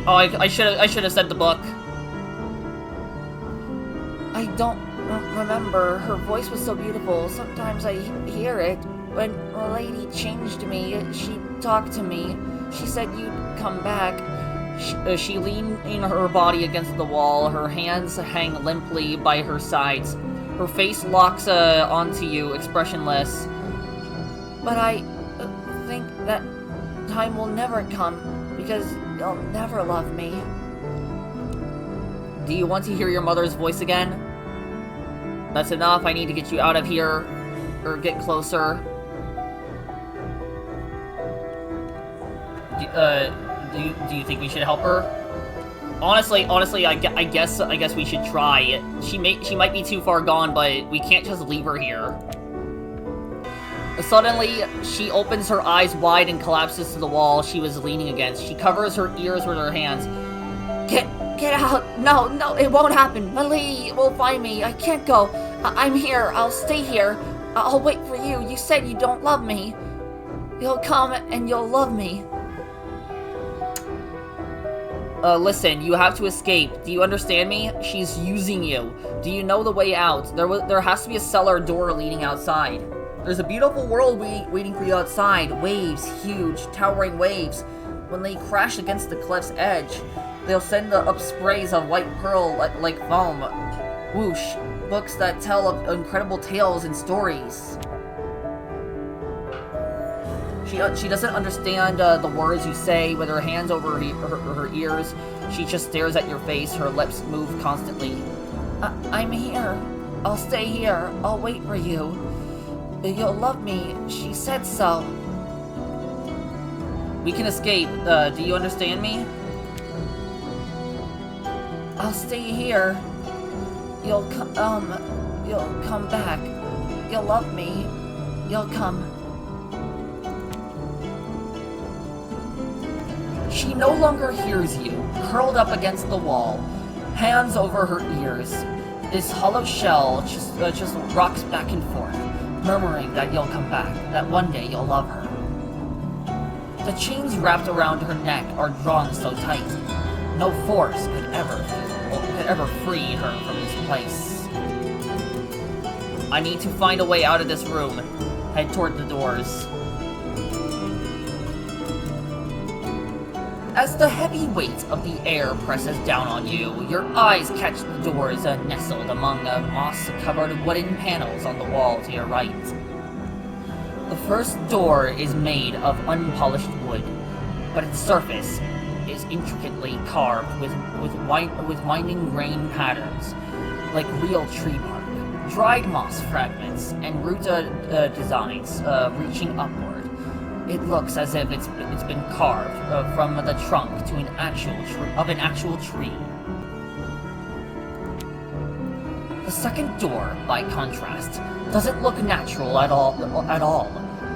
Oh, I should have said the book. I don't remember. Her voice was so beautiful. Sometimes I hear it. When a lady changed me, she talked to me. She said you'd come back. She leaned in her body against the wall. Her hands hang limply by her sides. Her face locks onto you, expressionless. But I think that time will never come, because you'll never love me. Do you want to hear your mother's voice again? That's enough. I need to get you out of here, or get closer. Do you think we should help her? Honestly, I guess we should try. She might be too far gone, but we can't just leave her here. Suddenly, she opens her eyes wide and collapses to the wall she was leaning against. She covers her ears with her hands. Get out! No, it won't happen. Malay will find me. I can't go. I'm here. I'll stay here. I'll wait for you. You said you don't love me. You'll come and you'll love me. Listen, you have to escape. Do you understand me? She's using you. Do you know the way out? There has to be a cellar door leading outside. There's a beautiful world waiting for you outside. Waves, huge, towering waves. When they crash against the cliff's edge, they'll send up sprays of white pearl like foam. Whoosh, books that tell of incredible tales and stories. She doesn't understand the words you say. With her hands over her ears, she just stares at your face. Her lips move constantly. I'm here. I'll stay here. I'll wait for you. You'll love me. She said so. We can escape. Do you understand me? I'll stay here. You'll come back. You'll love me. You'll come. She no longer hears you, curled up against the wall, hands over her ears. This hollow shell just rocks back and forth, murmuring that you'll come back, that one day you'll love her. The chains wrapped around her neck are drawn so tight, no force could ever free her from this place. I need to find a way out of this room. Head toward the doors. As the heavy weight of the air presses down on you, your eyes catch the doors nestled among moss-covered wooden panels on the wall to your right. The first door is made of unpolished wood, but its surface is intricately carved with winding grain patterns, like real tree bark, dried moss fragments, and root designs reaching upward. It looks as if it's been carved from the trunk to an actual tree. The second door, by contrast, doesn't look natural at all.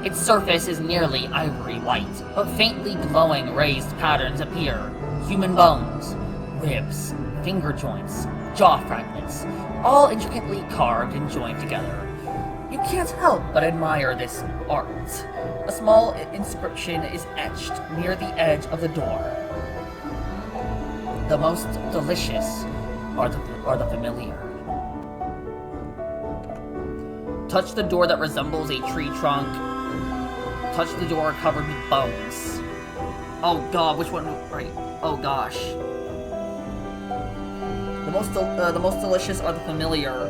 Its surface is nearly ivory white, but faintly glowing raised patterns appear. Human bones, ribs, finger joints, jaw fragments, all intricately carved and joined together. You can't help but admire this art. A small inscription is etched near the edge of the door. The most delicious are the familiar. Touch the door that resembles a tree trunk. Touch the door covered with bones. Oh god, which one? Right. Oh gosh. The most delicious are the familiar.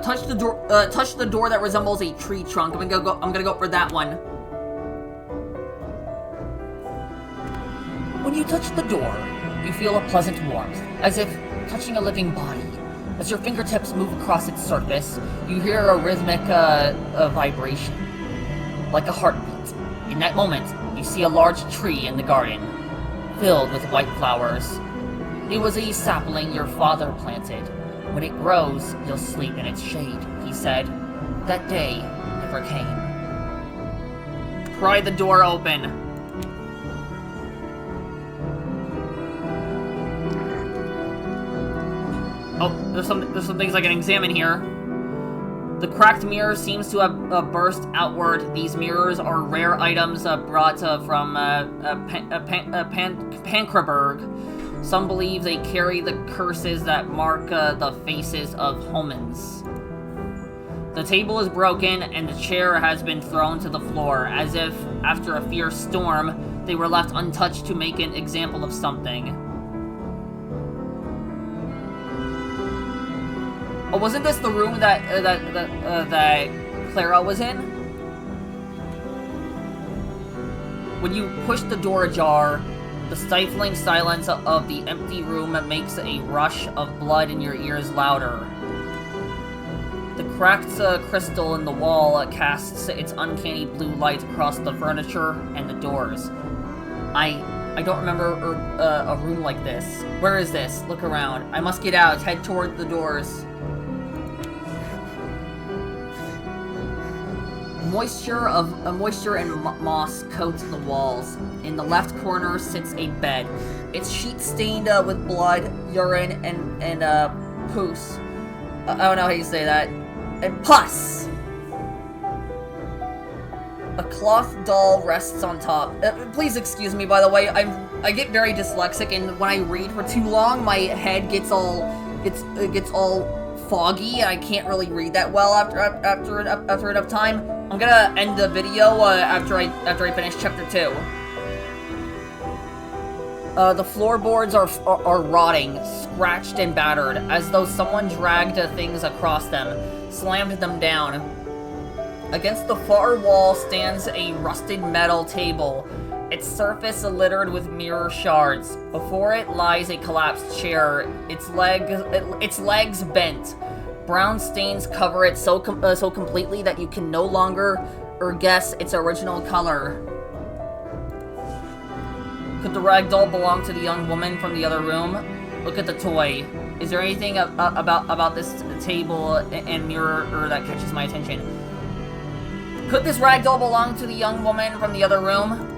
Touch the door that resembles a tree trunk. I'm gonna go for that one. When you touch the door, you feel a pleasant warmth, as if touching a living body. As your fingertips move across its surface, you hear a rhythmic vibration, like a heartbeat. In that moment, you see a large tree in the garden, filled with white flowers. It was a sapling your father planted. When it grows, you'll sleep in its shade, he said. That day never came. Pry the door open. Oh, there's some things I can examine here. The cracked mirror seems to have burst outward. These mirrors are rare items brought from Pankraberg. Some believe they carry the curses that mark the faces of humans. The table is broken, and the chair has been thrown to the floor, as if, after a fierce storm, they were left untouched to make an example of something. Oh, wasn't this the room that Clara was in? When you push the door ajar, the stifling silence of the empty room makes a rush of blood in your ears louder. The cracked crystal in the wall casts its uncanny blue light across the furniture and the doors. I don't remember a room like this. Where is this? Look around. I must get out. Head toward the doors. Moisture and moss coats the walls. In the left corner sits a bed. Its sheet stained with blood, urine, and poos. I don't know how you say that. And pus! A cloth doll rests on top. Please excuse me, by the way. I get very dyslexic, and when I read for too long, my head gets all foggy, and I can't really read that well after enough time. I'm gonna end the video after I finish chapter 2. The floorboards are rotting, scratched and battered, as though someone dragged things across them, slammed them down. Against the far wall stands a rusted metal table. its surface littered with mirror shards. Before it lies a collapsed chair, its legs bent. Brown stains cover it so completely that you can no longer guess its original color. Could the ragdoll belong to the young woman from the other room? Look at the toy. Is there anything about this table and mirror that catches my attention? Could this ragdoll belong to the young woman from the other room?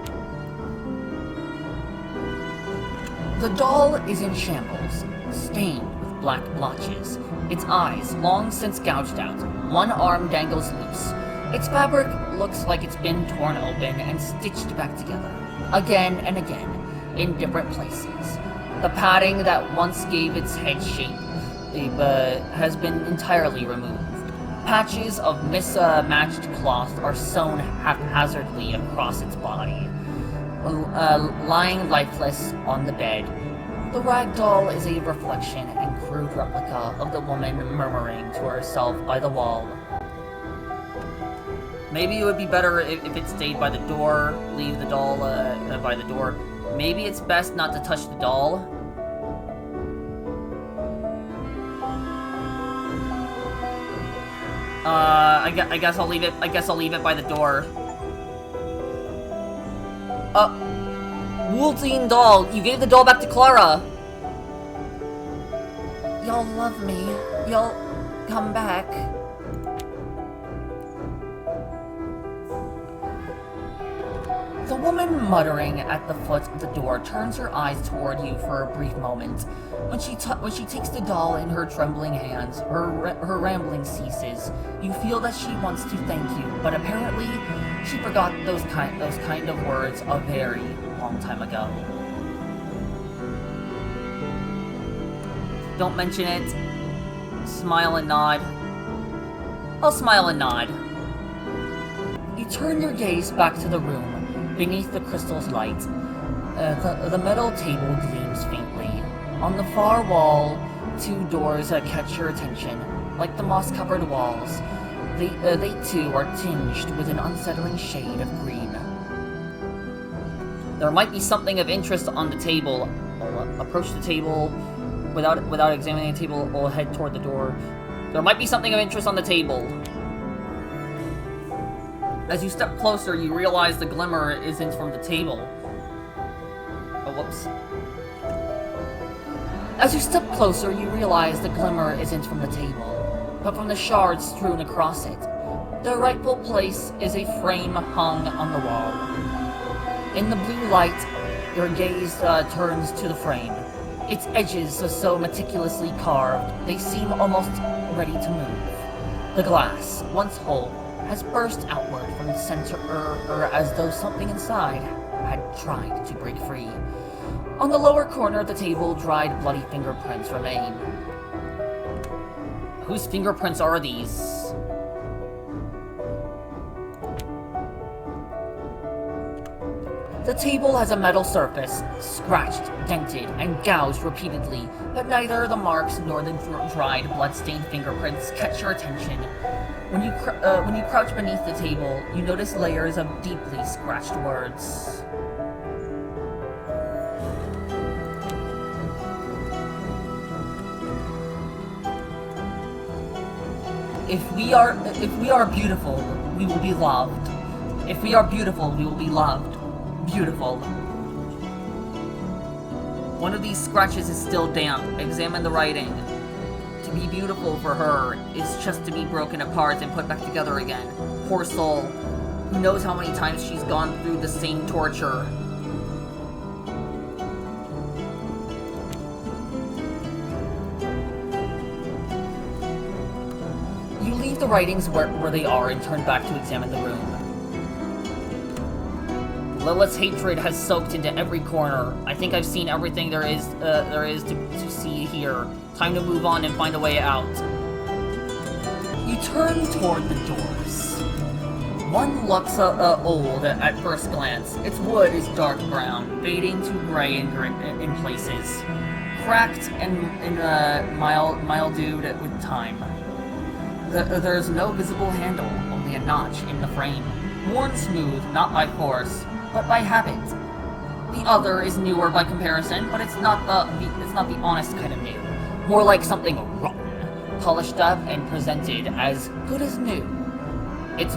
The doll is in shambles, stained with black blotches. Its eyes, long since gouged out. One arm dangles loose. Its fabric looks like it's been torn open and stitched back together, again and again, in different places. The padding that once gave its head shape has been entirely removed. Patches of mismatched cloth are sewn haphazardly across its body, lying lifeless on the bed. The ragdoll is a reflection and crude replica of the woman murmuring to herself by the wall. Maybe it would be better if it stayed by the door, leave the doll by the door. Maybe it's best not to touch the doll. I guess I'll leave it. I guess I'll leave it by the door. Woltine doll, you gave the doll back to Clara. Y'all love me. Y'all come back. The woman muttering at the foot of the door turns her eyes toward you for a brief moment. When she takes the doll in her trembling hands, her rambling ceases. You feel that she wants to thank you, but apparently she forgot those kind of words a very long time ago. Don't mention it. Smile and nod. I'll smile and nod. You turn your gaze back to the room. Beneath the crystal's light, the metal table gleams faintly. On the far wall, two doors catch your attention. Like the moss-covered walls, they too are tinged with an unsettling shade of green. There might be something of interest on the table. I'll approach the table without examining the table. I'll head toward the door. There might be something of interest on the table. As you step closer, you realize the glimmer isn't from the table. Oh, whoops. As you step closer, you realize the glimmer isn't from the table, but from the shards strewn across it. Their rightful place is a frame hung on the wall. In the blue light, your gaze turns to the frame. Its edges are so meticulously carved, they seem almost ready to move. The glass, once whole, has burst outward from the center, as though something inside had tried to break free. On the lower corner of the table, dried, bloody fingerprints remain. Whose fingerprints are these? The table has a metal surface, scratched, dented, and gouged repeatedly, but neither the marks nor the dried, blood-stained fingerprints catch your attention. When you crouch beneath the table, you notice layers of deeply scratched words. If we are beautiful, we will be loved. If we are beautiful, we will be loved. Beautiful. One of these scratches is still damp. Examine the writing. To be beautiful for her is just to be broken apart and put back together again. Poor soul. Who knows how many times she's gone through the same torture. You leave the writings where they are and turn back to examine the room. Lilith's hatred has soaked into every corner. I think I've seen everything there is to see here. Time to move on and find a way out. You turn toward the doors. One looks old at first glance. Its wood is dark brown, fading to gray in places. Cracked and mildewed with time. There's no visible handle, only a notch in the frame. Worn smooth, not by force. but by habit. The other is newer by comparison, but it's not the honest kind of new. More like something rotten, polished up and presented as good as new. Its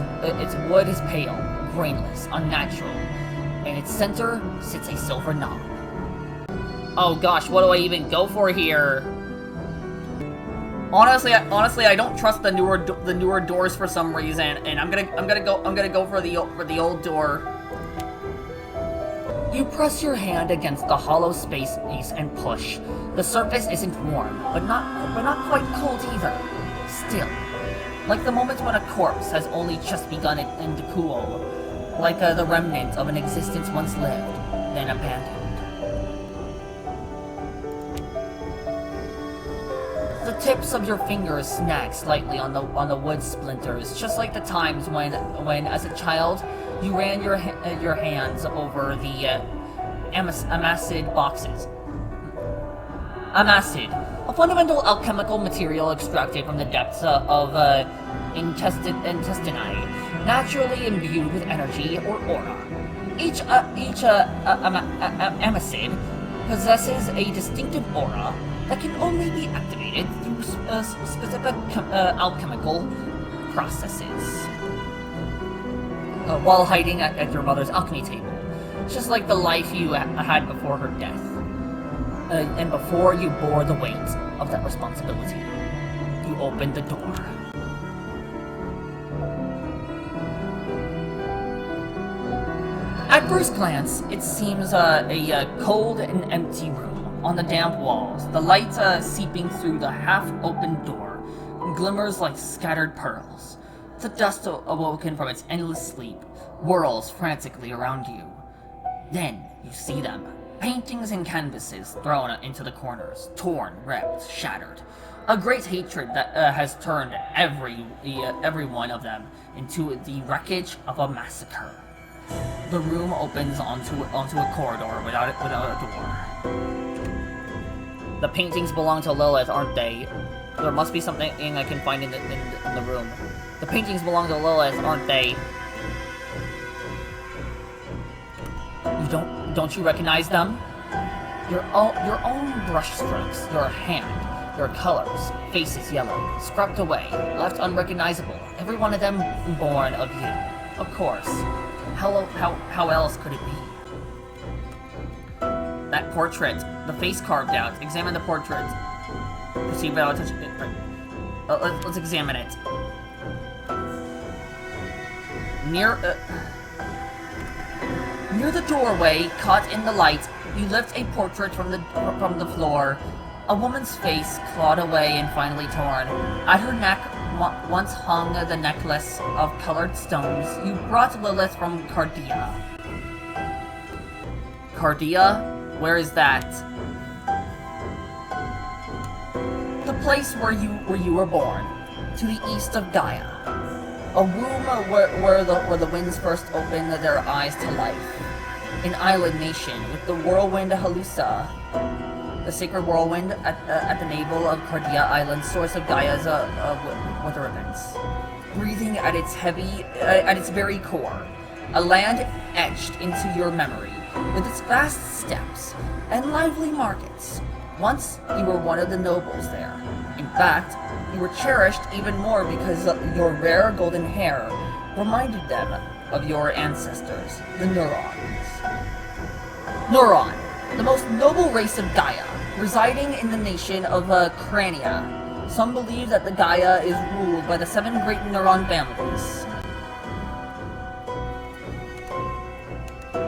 wood is pale, grainless, unnatural. In its center sits a silver knob. Oh gosh, what do I even go for here? Honestly, I don't trust the newer doors for some reason, and I'm gonna go for the old door. You press your hand against the hollow space piece and push. The surface isn't warm, but not quite cold either. Still, like the moment when a corpse has only just begun to cool, like the remnant of an existence once lived, then abandoned. The tips of your fingers snag slightly on the wood splinters, just like the times when as a child, you ran your hands over the amacid boxes. Amacid, a fundamental alchemical material extracted from the depths of intestini, naturally imbued with energy or aura. Each amacid possesses a distinctive aura that can only be activated through specific alchemical processes. While hiding at your mother's alchemy table, just like the life you had before her death, and before you bore the weight of that responsibility. You opened the door. At first glance, it seems a cold and empty room. On the damp walls, the light seeping through the half-open door glimmers like scattered pearls. The dust awoken from its endless sleep whirls frantically around you. Then you see them, paintings and canvases thrown into the corners, torn, ripped, shattered. A great hatred that has turned every one of them into the wreckage of a massacre. The room opens onto a corridor without a door. The paintings belong to Lilith, aren't they? There must be something I can find in the room. The paintings belong to Lilith, aren't they? Don't you recognize them? Your own brushstrokes, your hand, your colors, faces yellowed, scrubbed away, left unrecognizable. Every one of them born of you. Of course. How else could it be? That portrait, the face carved out. Examine the portrait. Proceed without touching it. Let's examine it. Near the doorway, caught in the light, you lift a portrait from the floor. A woman's face, clawed away and finally torn. At her neck once hung the necklace of colored stones you brought Lilith from Cardia. Cardia? Where is that? The place where you were born, to the east of Gaia. A womb where the winds first opened their eyes to life. An island nation with the whirlwind Halusa, the sacred whirlwind at the navel of Cardia Island, source of Gaia's weather events. Breathing at its very core, a land etched into your memory, with its vast steppes and lively markets. Once you were one of the nobles there. In fact, you were cherished even more because your rare golden hair reminded them of your ancestors, the Neurons. Neuron, the most noble race of Gaia, residing in the nation of Crania. Some believe that the Gaia is ruled by the 7 great Neuron families.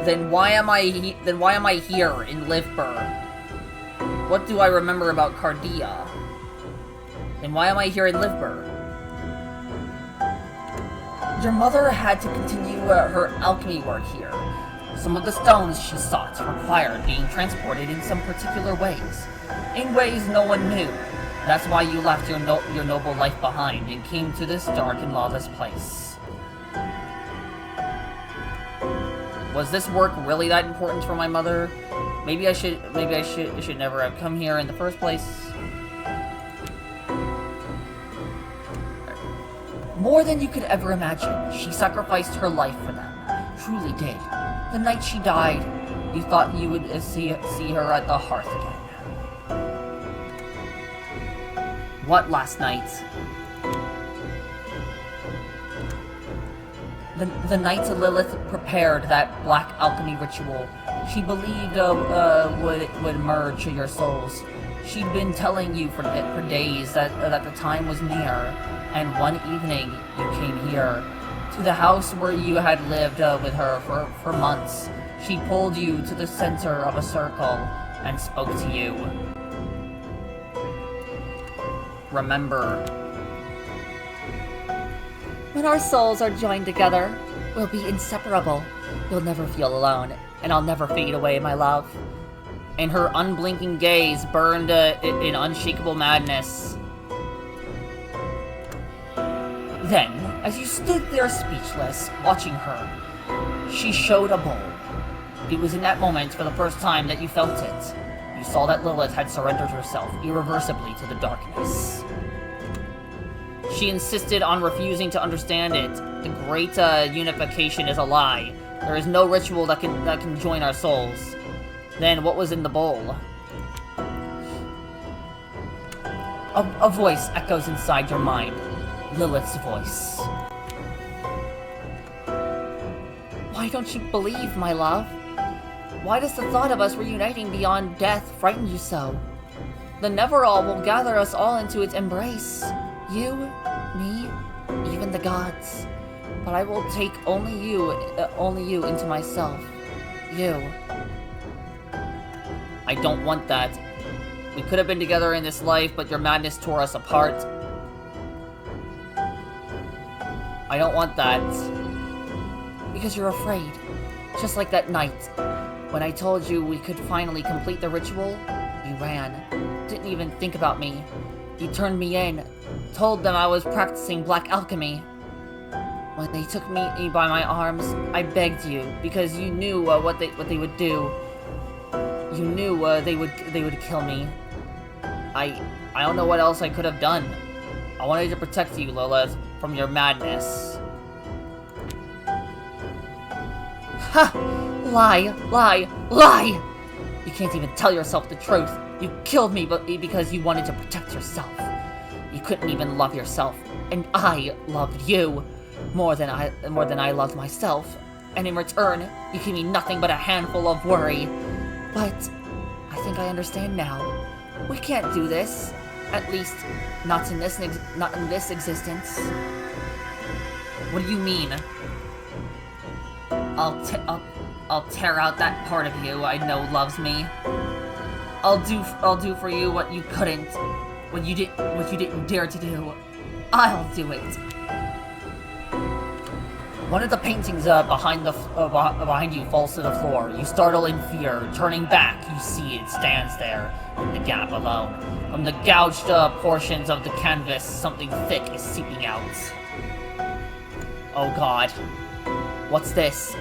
Then why am I here in Livber? What do I remember about Cardia? Then why am I here in Livber? Your mother had to continue her alchemy work here. Some of the stones she sought required being transported in some particular ways. In ways no one knew. That's why you left your noble life behind and came to this dark and lawless place. Was this work really that important for my mother? Maybe I should never have come here in the first place. More than you could ever imagine, she sacrificed her life for them. Truly did. The night she died, you thought you would see her at the hearth again. What last night? The night Lilith prepared that black alchemy ritual, she believed would merge your souls. She'd been telling you for days that the time was near, and one evening you came here, to the house where you had lived with her for months. She pulled you to the center of a circle and spoke to you. Remember, when our souls are joined together, we'll be inseparable. You'll never feel alone, and I'll never fade away, my love. And her unblinking gaze burned in unshakable madness. Then, as you stood there speechless, watching her, she showed a bowl. It was in that moment, for the first time, that you felt it. You saw that Lilith had surrendered herself irreversibly to the darkness. She insisted on refusing to understand it. The great unification is a lie. There is no ritual that can join our souls. Then what was in the bowl? A voice echoes inside your mind. Lilith's voice. Why don't you believe, my love? Why does the thought of us reuniting beyond death frighten you so? The Never-All will gather us all into its embrace. You, me, even the gods. But I will take only you into myself. You. I don't want that. We could have been together in this life, but your madness tore us apart. I don't want that. Because you're afraid. Just like that night. When I told you we could finally complete the ritual, you ran. Didn't even think about me. You turned me in. Told them I was practicing black alchemy. When they took me by my arms, I begged you, because you knew what they would do. You knew they would kill me. I don't know what else I could have done. I wanted to protect you, Lilith, from your madness. Ha! Lie, lie, lie! You can't even tell yourself the truth. You killed me because you wanted to protect yourself. You couldn't even love yourself, and I loved you more than I loved myself. And in return, you gave me nothing but a handful of worry. But I think I understand now. We can't do this. At least, not in this existence. What do you mean? I'll tear out that part of you I know loves me. I'll do for you what you couldn't, what you didn't dare to do. I'll do it. One of the paintings behind you falls to the floor. You startle in fear. Turning back, you see it stands there in the gap alone. From the gouged portions of the canvas, something thick is seeping out. Oh God. What's this?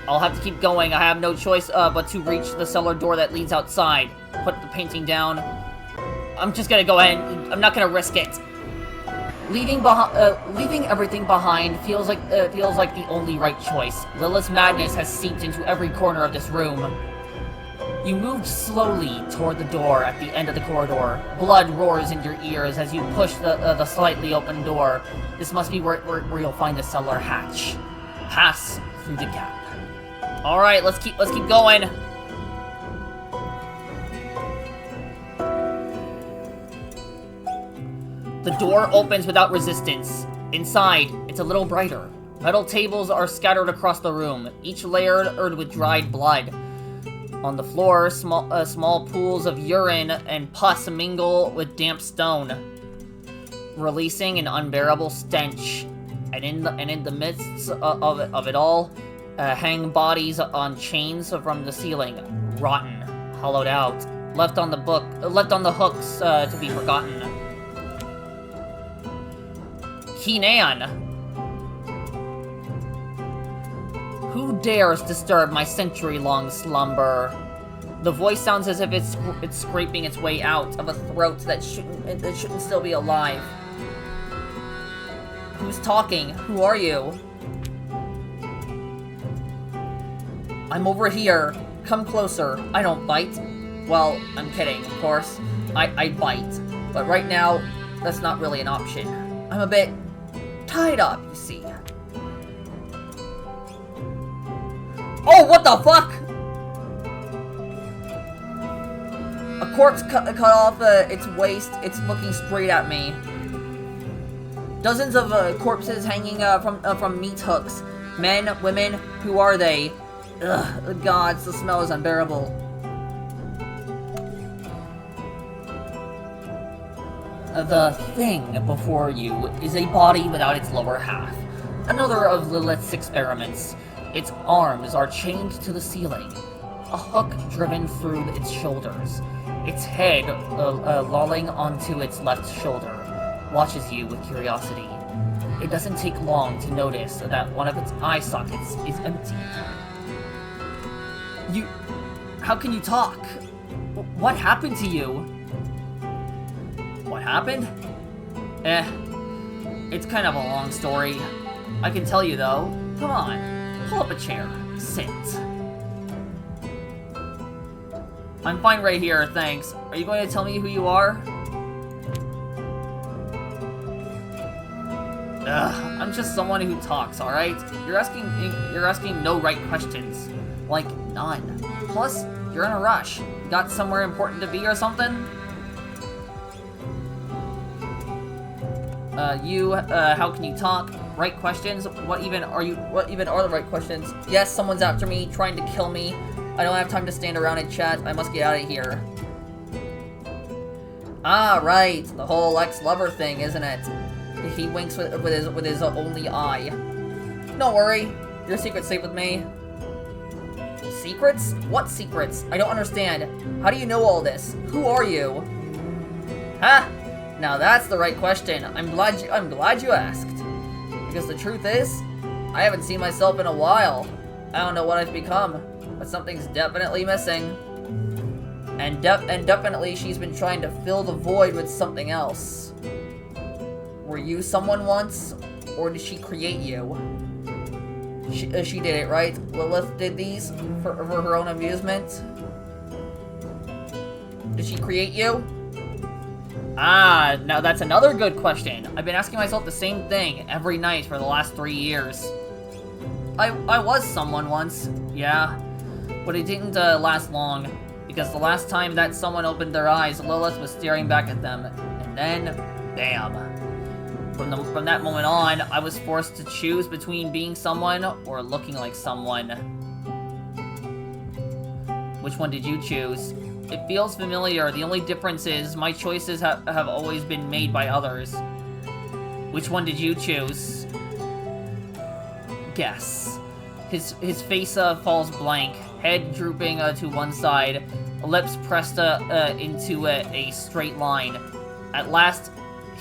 I'll have to keep going. I have no choice but to reach the cellar door that leads outside. Put the painting down. I'm just gonna go ahead. I'm not gonna risk it. Leaving everything behind feels like the only right choice. Lilith's madness has seeped into every corner of this room. You moved slowly toward the door at the end of the corridor. Blood roars in your ears as you push the slightly open door. This must be where you'll find the cellar hatch. Pass through the gap. All right, let's keep going. The door opens without resistance. Inside, it's a little brighter. Metal tables are scattered across the room, each layered with dried blood. On the floor, small pools of urine and pus mingle with damp stone, releasing an unbearable stench. And in the midst of it all, hang bodies on chains from the ceiling, rotten, hollowed out, left on the hooks to be forgotten. Keenan! Who dares disturb my century-long slumber? The voice sounds as if it's scraping its way out of a throat that shouldn't still be alive. Who's talking? Who are you? I'm over here. Come closer. I don't bite. Well, I'm kidding, of course. I bite. But right now, that's not really an option. I'm a bit tied up, you see. Oh, what the fuck? A corpse cut off its waist. It's looking straight at me. Dozens of corpses hanging from meat hooks. Men, women, who are they? Ugh, gods, the smell is unbearable. The thing before you is a body without its lower half. Another of Lilith's experiments. Its arms are chained to the ceiling. A hook driven through its shoulders. Its head, lolling onto its left shoulder, watches you with curiosity. It doesn't take long to notice that one of its eye sockets is empty. How can you talk? What happened to you? What happened? It's kind of a long story. I can tell you though. Come on, pull up a chair. Sit. I'm fine right here, thanks. Are you going to tell me who you are? I'm just someone who talks, alright? You're asking no right questions. Like, none. Plus, you're in a rush. Got somewhere important to be or something? How can you talk? Right questions? What even are the right questions? Yes, someone's after me, trying to kill me. I don't have time to stand around and chat. I must get out of here. Ah, right. The whole ex-lover thing, isn't it? He winks with his only eye. Don't worry. Your secret's safe with me. Secrets? What secrets? I don't understand. How do you know all this? Who are you? Huh? Now that's the right question. I'm glad you asked. Because the truth is, I haven't seen myself in a while. I don't know what I've become, but something's definitely missing. And definitely she's been trying to fill the void with something else. Were you someone once, or did she create you? She did it, right? Lilith did these for her own amusement? Did she create you? Ah, now that's another good question. I've been asking myself the same thing every night for the last 3 years. I was someone once, yeah, but it didn't last long, because the last time that someone opened their eyes, Lilith was staring back at them, and then, bam. From that moment on, I was forced to choose between being someone or looking like someone. Which one did you choose? It feels familiar. The only difference is my choices have always been made by others. Which one did you choose? Guess. His face falls blank, head drooping to one side, lips pressed into a straight line. At last,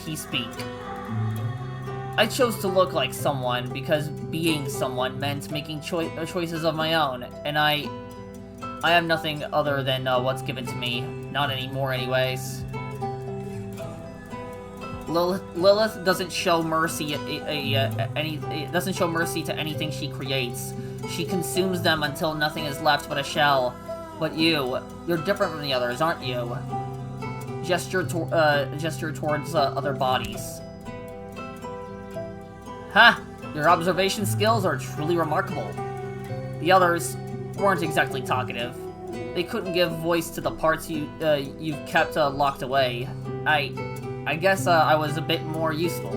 he speaks. I chose to look like someone because being someone meant making choices of my own, and I have nothing other than what's given to me. Not anymore, anyways. Lilith doesn't show mercy doesn't show mercy to anything she creates. She consumes them until nothing is left but a shell. But you're different from the others, aren't you? Gesture towards other bodies. Ha! Your observation skills are truly remarkable. The others weren't exactly talkative. They couldn't give voice to the parts you've kept locked away. I guess I was a bit more useful.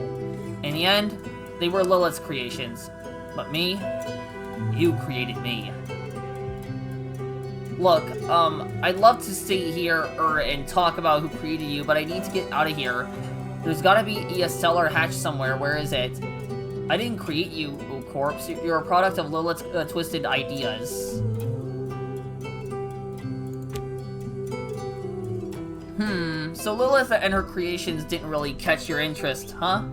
In the end, they were Lilith's creations. But me? You created me. Look, I'd love to stay here and talk about who created you, but I need to get out of here. There's gotta be a cellar hatch somewhere. Where is it? I didn't create you, corpse. You're a product of Lilith's twisted ideas. So Lilith and her creations didn't really catch your interest, huh?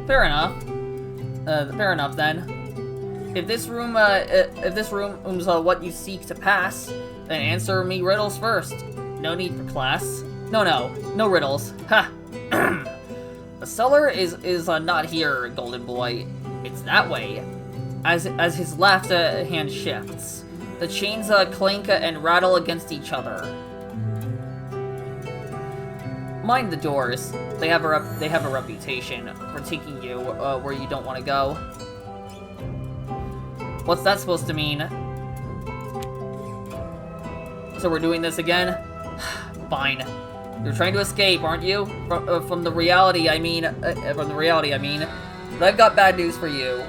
Fair enough. Fair enough then. If this room's what you seek to pass, then answer me riddles first. No need for class. No riddles. Ha! The cellar is not here, Golden Boy. It's that way. As his left hand shifts, The chains clink and rattle against each other. Mind the doors. They have a reputation for taking you where you don't want to go. What's that supposed to mean? So we're doing this again? Fine. You're trying to escape, aren't you? From the reality, I mean. But I've got bad news for you.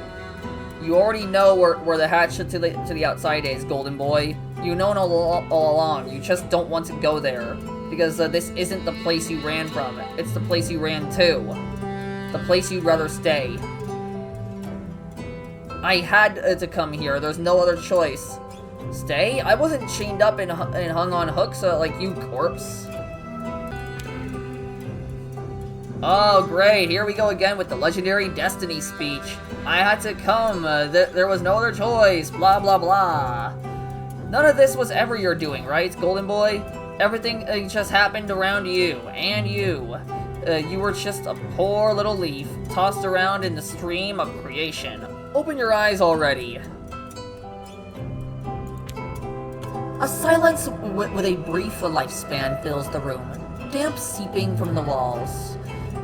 You already know where the hatch to the outside is, Golden Boy. You know it all along. You just don't want to go there. Because this isn't the place you ran from. It's the place you ran to. The place you'd rather stay. I had to come here. There's no other choice. Stay? I wasn't chained up and hung on hooks like you, corpse. Oh, great. Here we go again with the legendary Destiny speech. I had to come. There was no other choice. Blah, blah, blah. None of this was ever your doing, right, Golden Boy? Everything just happened around you, and you. You were just a poor little leaf, tossed around in the stream of creation. Open your eyes already. A silence with a brief lifespan fills the room. Damp seeping from the walls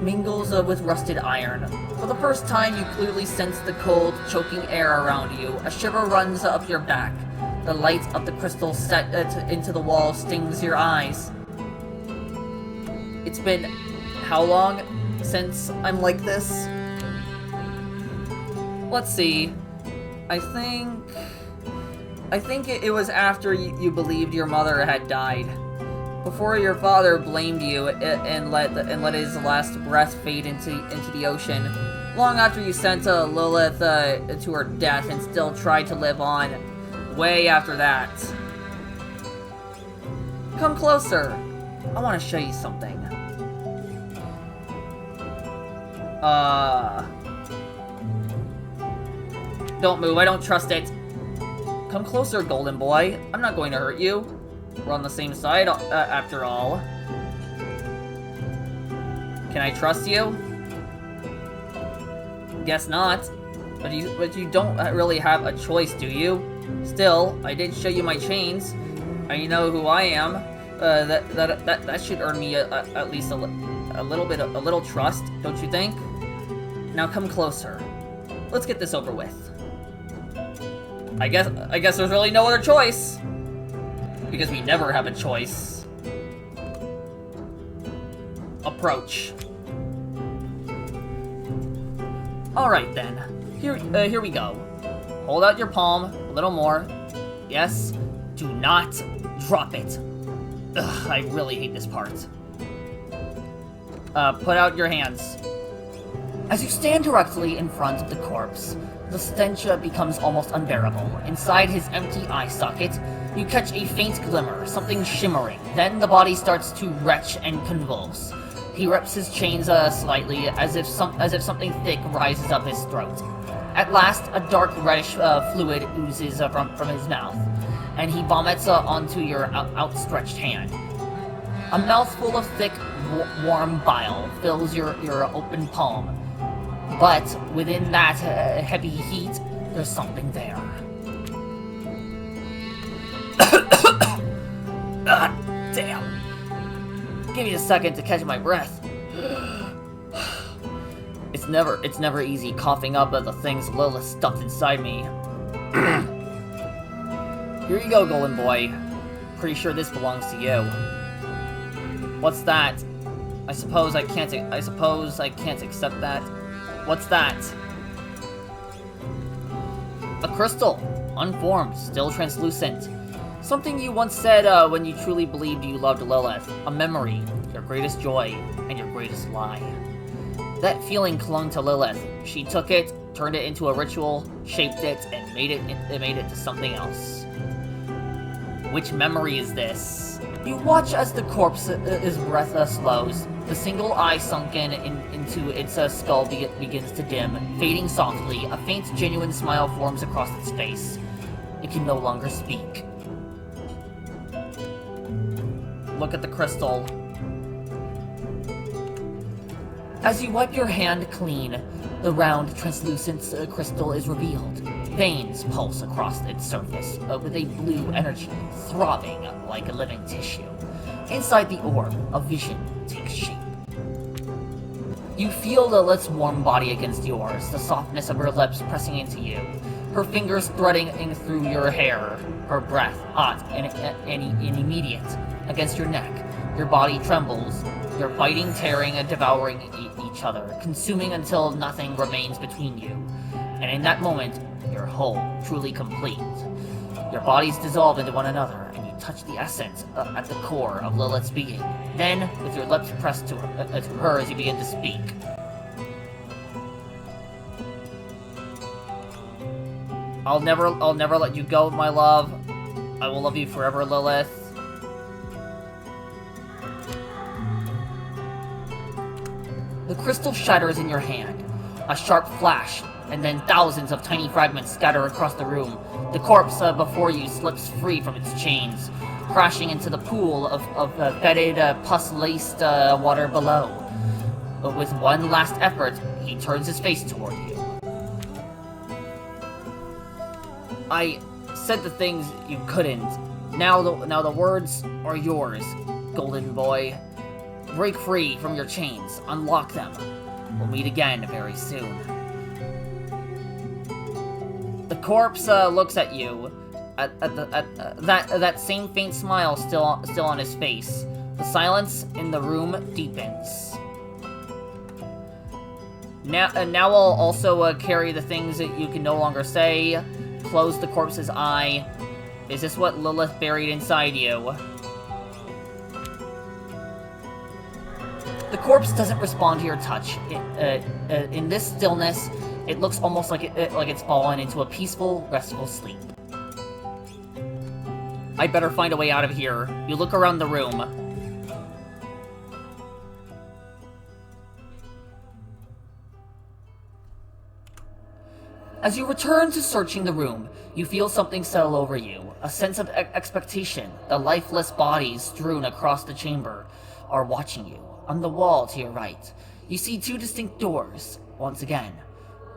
mingles with rusted iron. For the first time, you clearly sense the cold, choking air around you. A shiver runs up your back. The light of the crystal set into the wall stings your eyes. It's been how long since I'm like this? Let's see. I think it was after you believed your mother had died. Before your father blamed you and let his last breath fade into the ocean. Long after you sent Lilith to her death and still tried to live on. Way after that. Come closer. I want to show you something. Don't move, I don't trust it. Come closer, Golden Boy. I'm not going to hurt you. We're on the same side, after all. Can I trust you? Guess not. But you don't really have a choice, do you? Still, I did show you my chains. You know who I am. That should earn me at least a little trust, don't you think? Now come closer. Let's get this over with. I guess there's really no other choice. Because we never have a choice. Approach. Alright then. Here we go. Hold out your palm, a little more. Yes. Do not drop it. Ugh, I really hate this part. Put out your hands. As you stand directly in front of the corpse, the stench becomes almost unbearable. Inside his empty eye socket, you catch a faint glimmer, something shimmering. Then the body starts to retch and convulse. He rips his chains slightly, as if something thick rises up his throat. At last, a dark reddish fluid oozes from his mouth, and he vomits onto your outstretched hand. A mouthful of thick, warm bile fills your open palm. But within that heavy heat, there's something there. Ah, damn. Give me a second to catch my breath. It's never easy coughing up the things Lilith stuffed inside me. Here you go, Golden Boy. Pretty sure this belongs to you. What's that? I suppose I can't accept that. What's that? A crystal. Unformed, still translucent. Something you once said when you truly believed you loved Lilith. A memory, your greatest joy, and your greatest lie. That feeling clung to Lilith. She took it, turned it into a ritual, shaped it, and made it to something else. Which memory is this? You watch as the corpse's breath slows. The single eye sunken into its skull begins to dim, fading softly. A faint, genuine smile forms across its face. It can no longer speak. Look at the crystal. As you wipe your hand clean, The round, translucent crystal is revealed. Veins pulse across its surface, with a blue energy throbbing like a living tissue. Inside the orb, a vision takes shape. You feel Lilith's warm body against yours, the softness of her lips pressing into you, her fingers threading through your hair, her breath, hot and immediate, against your neck. Your body trembles. You're biting, tearing, and devouring each other, consuming until nothing remains between you. And in that moment, you're whole, truly complete. Your bodies dissolve into one another, and you touch the essence at the core of Lilith's being. Then, with your lips pressed to her as you begin to speak. I'll never let you go, my love. I will love you forever, Lilith. The crystal shatters in your hand. A sharp flash, and then thousands of tiny fragments scatter across the room. The corpse before you slips free from its chains, crashing into the pool of fetid, pus-laced water below. But with one last effort, he turns his face toward you. I said the things you couldn't. Now the words are yours, golden boy. Break free from your chains. Unlock them. We'll meet again very soon. The corpse looks at you, at that same faint smile still on his face. The silence in the room deepens. Now I'll also carry the things that you can no longer say. Close the corpse's eye. Is this what Lilith buried inside you? The corpse doesn't respond to your touch. In this stillness, it looks almost like it's fallen into a peaceful, restful sleep. I better find a way out of here. You look around the room. As you return to searching the room, you feel something settle over you. A sense of expectation. The lifeless bodies strewn across the chamber are watching you. On the wall to your right, you see two distinct doors, once again.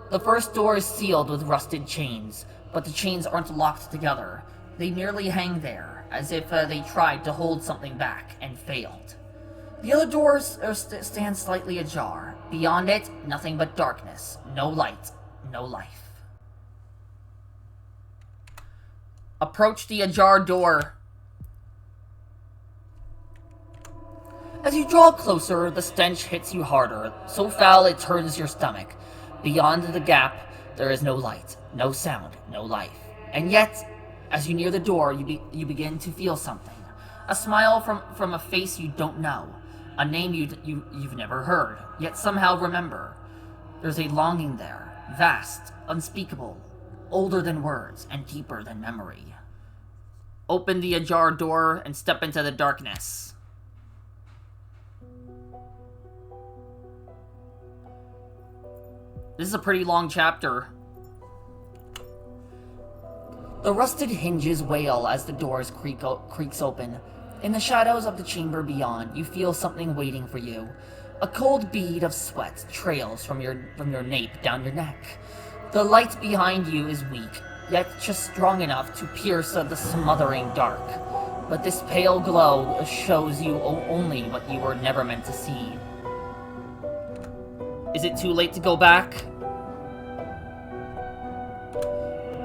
The first door is sealed with rusted chains, but the chains aren't locked together. They merely hang there, as if they tried to hold something back and failed. The other doors stand slightly ajar. Beyond it, nothing but darkness. No light, no life. Approach the ajar door. As you draw closer, the stench hits you harder, so foul it turns your stomach. Beyond the gap, there is no light, no sound, no life. And yet, as you near the door, you begin to feel something. A smile from a face you don't know. A name you've never heard, yet somehow remember. There's a longing there, vast, unspeakable, older than words, and deeper than memory. Open the ajar door and step into the darkness. This is a pretty long chapter. The rusted hinges wail as the doors creaks open. In the shadows of the chamber beyond, you feel something waiting for you. A cold bead of sweat trails from your nape down your neck. The light behind you is weak, yet just strong enough to pierce the smothering dark. But this pale glow shows you only what you were never meant to see. Is it too late to go back?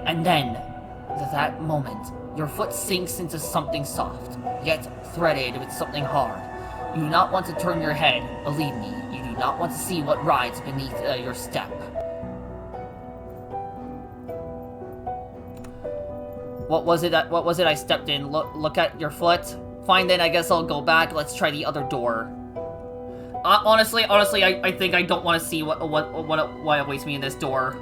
And then, at that moment, your foot sinks into something soft, yet threaded with something hard. You do not want to turn your head, believe me, you do not want to see what rides beneath your step. What was it I stepped in? Look at your foot? Fine then, I guess I'll go back. Let's try the other door. Honestly, I think I don't want to see what awaits me in this door.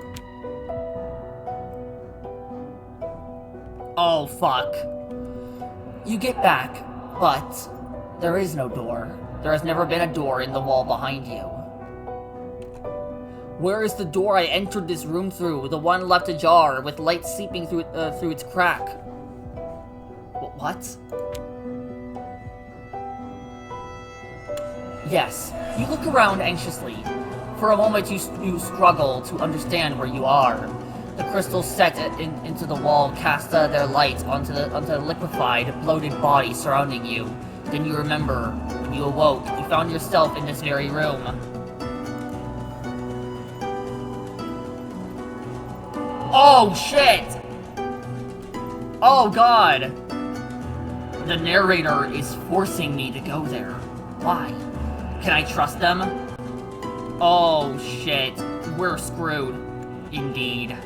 Oh, fuck. You get back, but there is no door. There has never been a door in the wall behind you. Where is the door I entered this room through? The one left ajar, with light seeping through its crack. What? Yes. You look around anxiously. For a moment, you struggle to understand where you are. The crystals set into the wall cast their light onto the liquefied, bloated body surrounding you. Then you remember, when you awoke, you found yourself in this very room. Oh, shit! Oh, God! The narrator is forcing me to go there. Why? Can I trust them? Oh, shit. We're screwed. Indeed.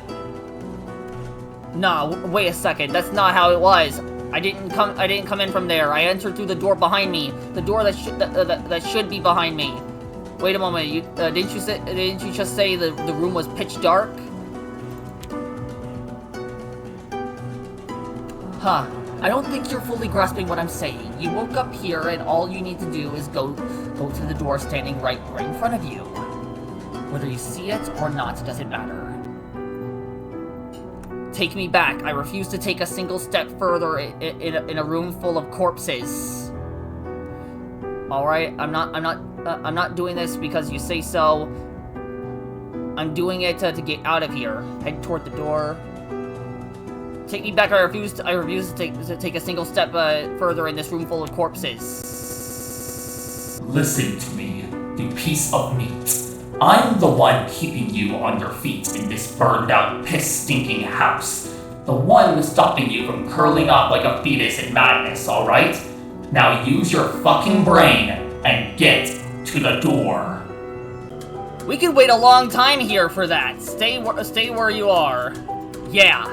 No, wait a second. That's not how it was. I didn't come in from there. I entered through the door behind me. The door that should be behind me. Wait a moment. Didn't you just say the room was pitch dark? Huh. I don't think you're fully grasping what I'm saying. You woke up here and all you need to do is go to the door standing right in front of you. Whether you see it or not, it doesn't matter. Take me back. I refuse to take a single step further in a room full of corpses. All right, I'm not doing this because you say so. I'm doing it to get out of here. Head toward the door. Take me back. I refuse to take a single step further in this room full of corpses. Listen to me, you piece of meat. I'm the one keeping you on your feet in this burned-out, piss-stinking house. The one stopping you from curling up like a fetus in madness, alright? Now use your fucking brain and get to the door. We could wait a long time here for that. Stay where you are. Yeah.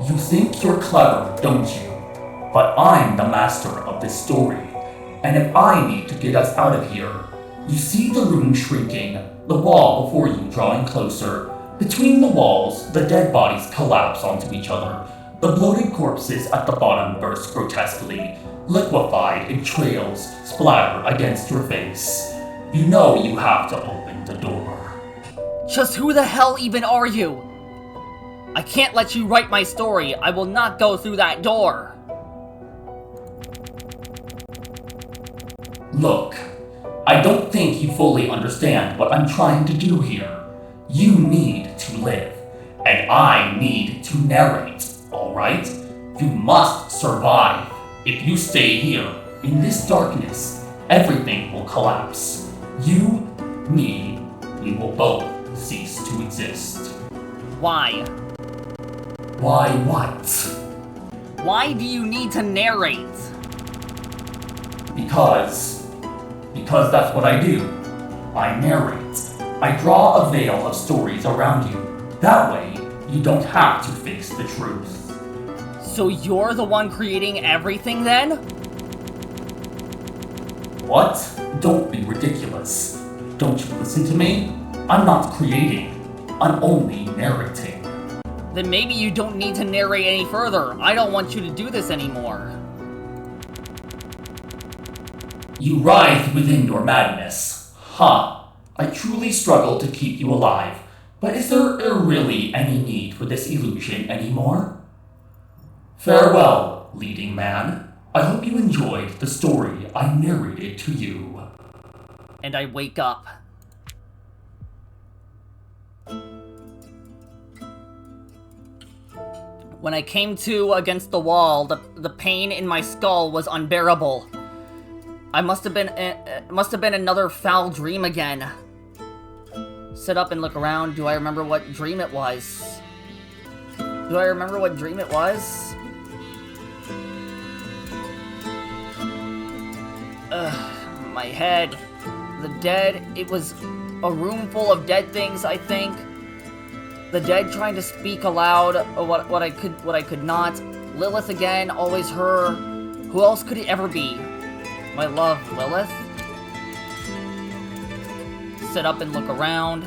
You think you're clever, don't you? But I'm the master of this story. And if I need to get us out of here, you see the room shrinking, the wall before you drawing closer. Between the walls, the dead bodies collapse onto each other. The bloated corpses at the bottom burst grotesquely, liquefied in trails splatter against your face. You know you have to open the door. Just who the hell even are you? I can't let you write my story. I will not go through that door. Look, I don't think you fully understand what I'm trying to do here. You need to live, and I need to narrate, alright? You must survive. If you stay here, in this darkness, everything will collapse. You, me, we will both cease to exist. Why? Why what? Why do you need to narrate? Because that's what I do. I narrate. I draw a veil of stories around you. That way, you don't have to face the truth. So you're the one creating everything then? What? Don't be ridiculous. Don't you listen to me? I'm not creating. I'm only narrating. Then maybe you don't need to narrate any further. I don't want you to do this anymore. You writhe within your madness. Huh. I truly struggle to keep you alive. But is there really any need for this illusion anymore? Farewell, leading man. I hope you enjoyed the story I narrated to you. And I wake up. When I came to against the wall, the pain in my skull was unbearable. I must have been another foul dream again. Sit up and look around. Do I remember what dream it was? Do I remember what dream it was? My head. The dead. It was a room full of dead things, I think. The dead trying to speak aloud what I could not. Lilith again, always her. Who else could it ever be? My love, Lilith? Sit up and look around.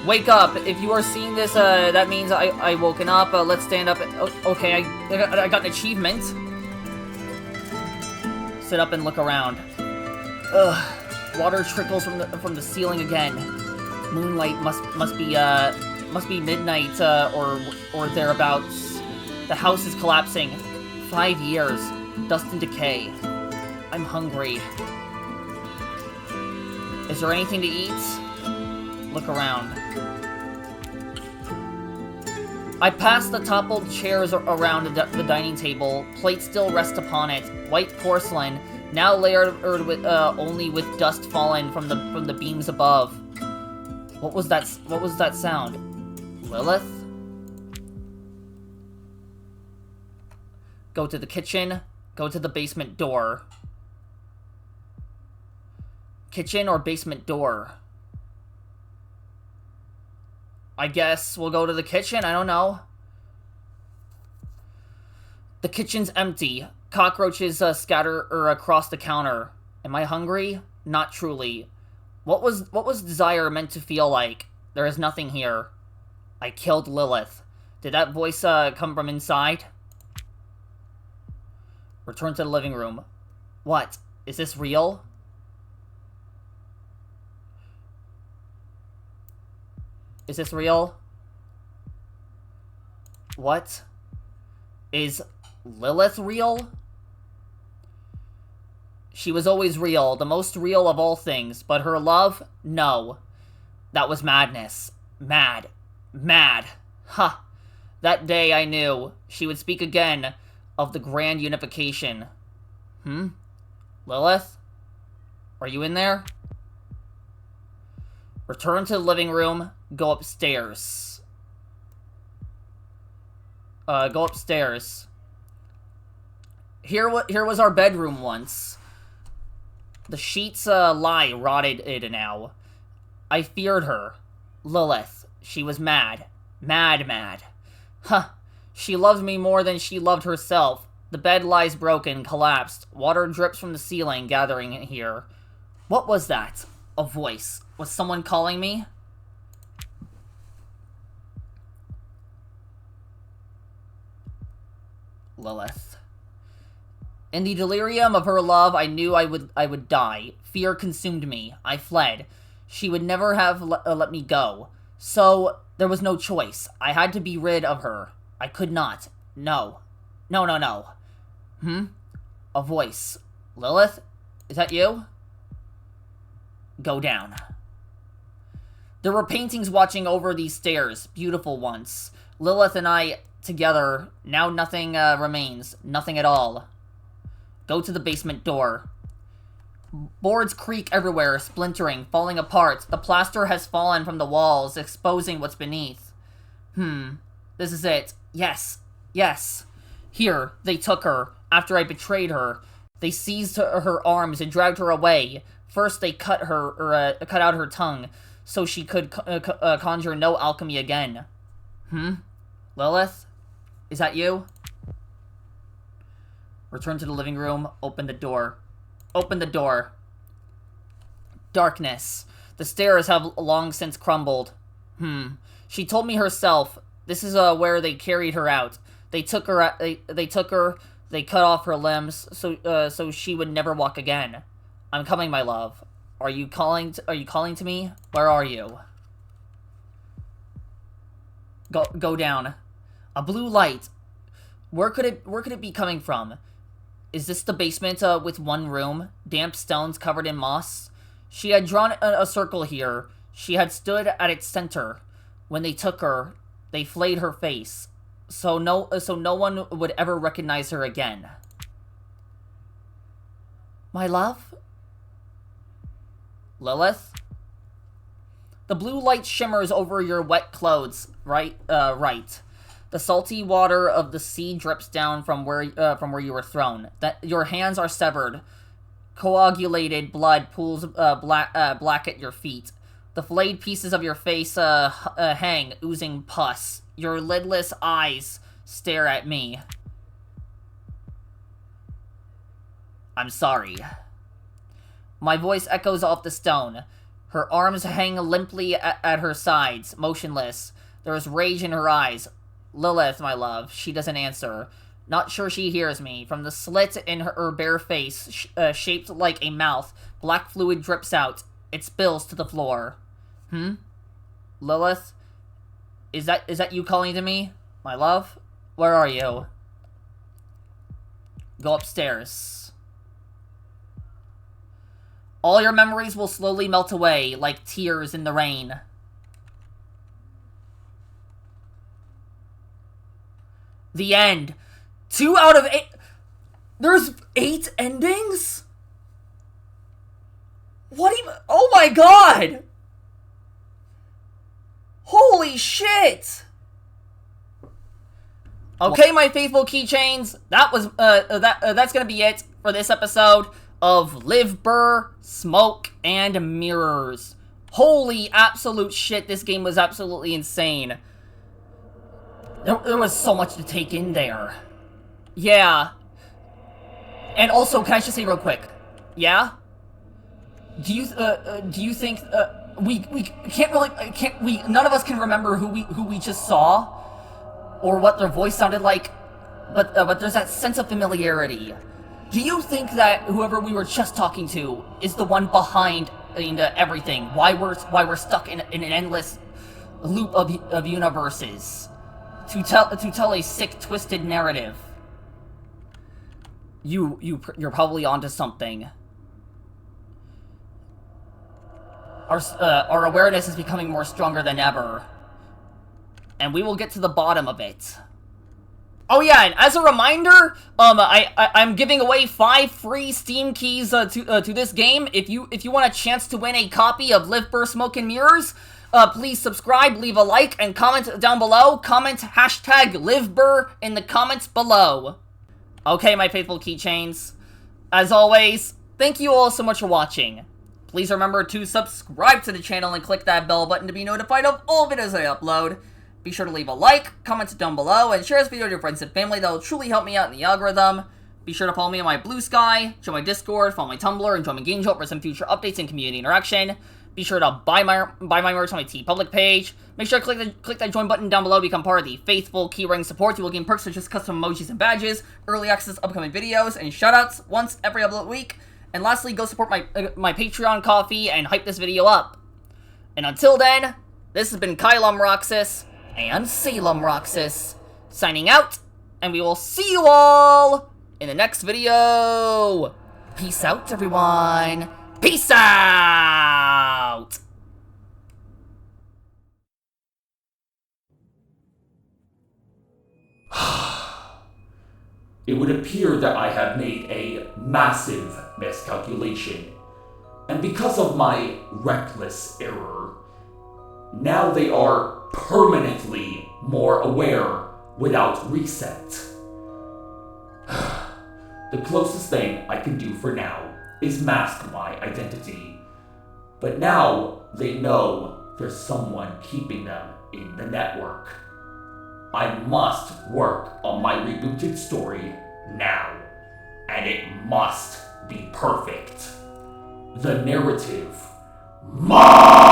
Wake up! If you are seeing this, that means I woken up. Let's stand up. Okay, I got an achievement. Sit up and look around. Ugh. Water trickles from the ceiling again. Moonlight must be midnight or thereabouts. The house is collapsing. 5 years. Dust and decay. I'm hungry. Is there anything to eat? Look around. I pass the toppled chairs around the dining table. Plates still rest upon it. White porcelain, now layered with only with dust fallen from the beams above. What was that? What was that sound? Lilith? Go to the kitchen. Go to the basement door. Kitchen or basement door? I guess we'll go to the kitchen, I don't know. The kitchen's empty. Cockroaches scatter across the counter. Am I hungry? Not truly. What was desire meant to feel like? There is nothing here. I killed Lilith. Did that voice come from inside? Return to the living room. What? Is this real? Is this real? What? Is Lilith real? She was always real, the most real of all things, but her love? No. That was madness. Mad. Mad. Ha! That day I knew she would speak again of the grand unification. Lilith? Are you in there? Return to the living room. Go upstairs. Go upstairs. Here was our bedroom once. The sheets lie rotted now. I feared her. Lilith. She was mad. Mad. Huh. She loved me more than she loved herself. The bed lies broken, collapsed. Water drips from the ceiling, gathering here. What was that? A voice. Was someone calling me? Lilith. In the delirium of her love, I knew I would die. Fear consumed me. I fled. She would never have let me go. So, there was no choice. I had to be rid of her. I could not. No. No. A voice. Lilith? Is that you? Go down. There were paintings watching over these stairs. Beautiful ones. Lilith and I together. Now nothing remains. Nothing at all. Go to the basement door. Boards creak everywhere, splintering, falling apart. The plaster has fallen from the walls, exposing what's beneath. This is it. Yes. Here, they took her, after I betrayed her. They seized her arms and dragged her away. First, they cut out her tongue, so she could conjure no alchemy again. Lilith? Is that you? Return to the living room. Open the door. Open the door. Darkness. The stairs have long since crumbled. She told me herself. This is where they carried her out. They took her. They cut off her limbs, so she would never walk again. I'm coming, my love. Are you calling to me? Where are you? Go down. A blue light. Where could it be coming from? Is this the basement with one room? Damp stones covered in moss? She had drawn a circle here. She had stood at its center. When they took her, they flayed her face. So no one would ever recognize her again. My love? Lilith? The blue light shimmers over your wet clothes, right. The salty water of the sea drips down from where you were thrown. Your hands are severed. Coagulated blood pools black at your feet. The flayed pieces of your face hang, oozing pus. Your lidless eyes stare at me. I'm sorry. My voice echoes off the stone. Her arms hang limply at her sides, motionless. There is rage in her eyes. Lilith, my love. She doesn't answer. Not sure she hears me. From the slit in her bare face, shaped like a mouth, black fluid drips out. It spills to the floor. Lilith? Is that you calling to me? My love? Where are you? Go upstairs. All your memories will slowly melt away like tears in the rain. The end. 2 out of 8. There's 8 endings? What even? Oh my god! Holy shit! Okay, my faithful keychains, that's gonna be it for this episode of Livber, Smoke, and Mirrors. Holy absolute shit, this game was absolutely insane. There was so much to take in there. Yeah. And also, can I just say real quick? Yeah? Do you think, we can't really, none of us can remember who we just saw? Or what their voice sounded like? But there's that sense of familiarity. Do you think that whoever we were just talking to is the one behind everything? Why we're stuck in an endless loop of universes? To tell a sick, twisted narrative. You're probably onto something. Our awareness is becoming more stronger than ever, and we will get to the bottom of it. Oh yeah, and as a reminder, I'm giving away 5 free Steam keys to this game. If you want a chance to win a copy of Livber, Smoke, and Mirrors, please subscribe, leave a like, and comment down below. Comment #Livber in the comments below. Okay, my faithful keychains. As always, thank you all so much for watching. Please remember to subscribe to the channel and click that bell button to be notified of all videos I upload. Be sure to leave a like, comment down below, and share this video with your friends and family. That will truly help me out in the algorithm. Be sure to follow me on my Blue Sky, join my Discord, follow my Tumblr, and join my Game Jolt for some future updates and community interaction. Be sure to buy my merch on my TeePublic page. Make sure to click that join button down below to become part of the faithful keyring support. You will gain perks such as custom emojis and badges, early access to upcoming videos, and shoutouts once every upload week. And lastly, go support my Patreon coffee and hype this video up. And until then, this has been Caelum Roxas and Caelum Roxas signing out, and we will see you all in the next video. Peace out, everyone. Peace out! It would appear that I have made a massive miscalculation, and because of my reckless error, now they are permanently more aware without reset. The closest thing I can do for now is mask my identity, but now they know there's someone keeping them in the network. I must work on my rebooted story now, and it must be perfect. The narrative must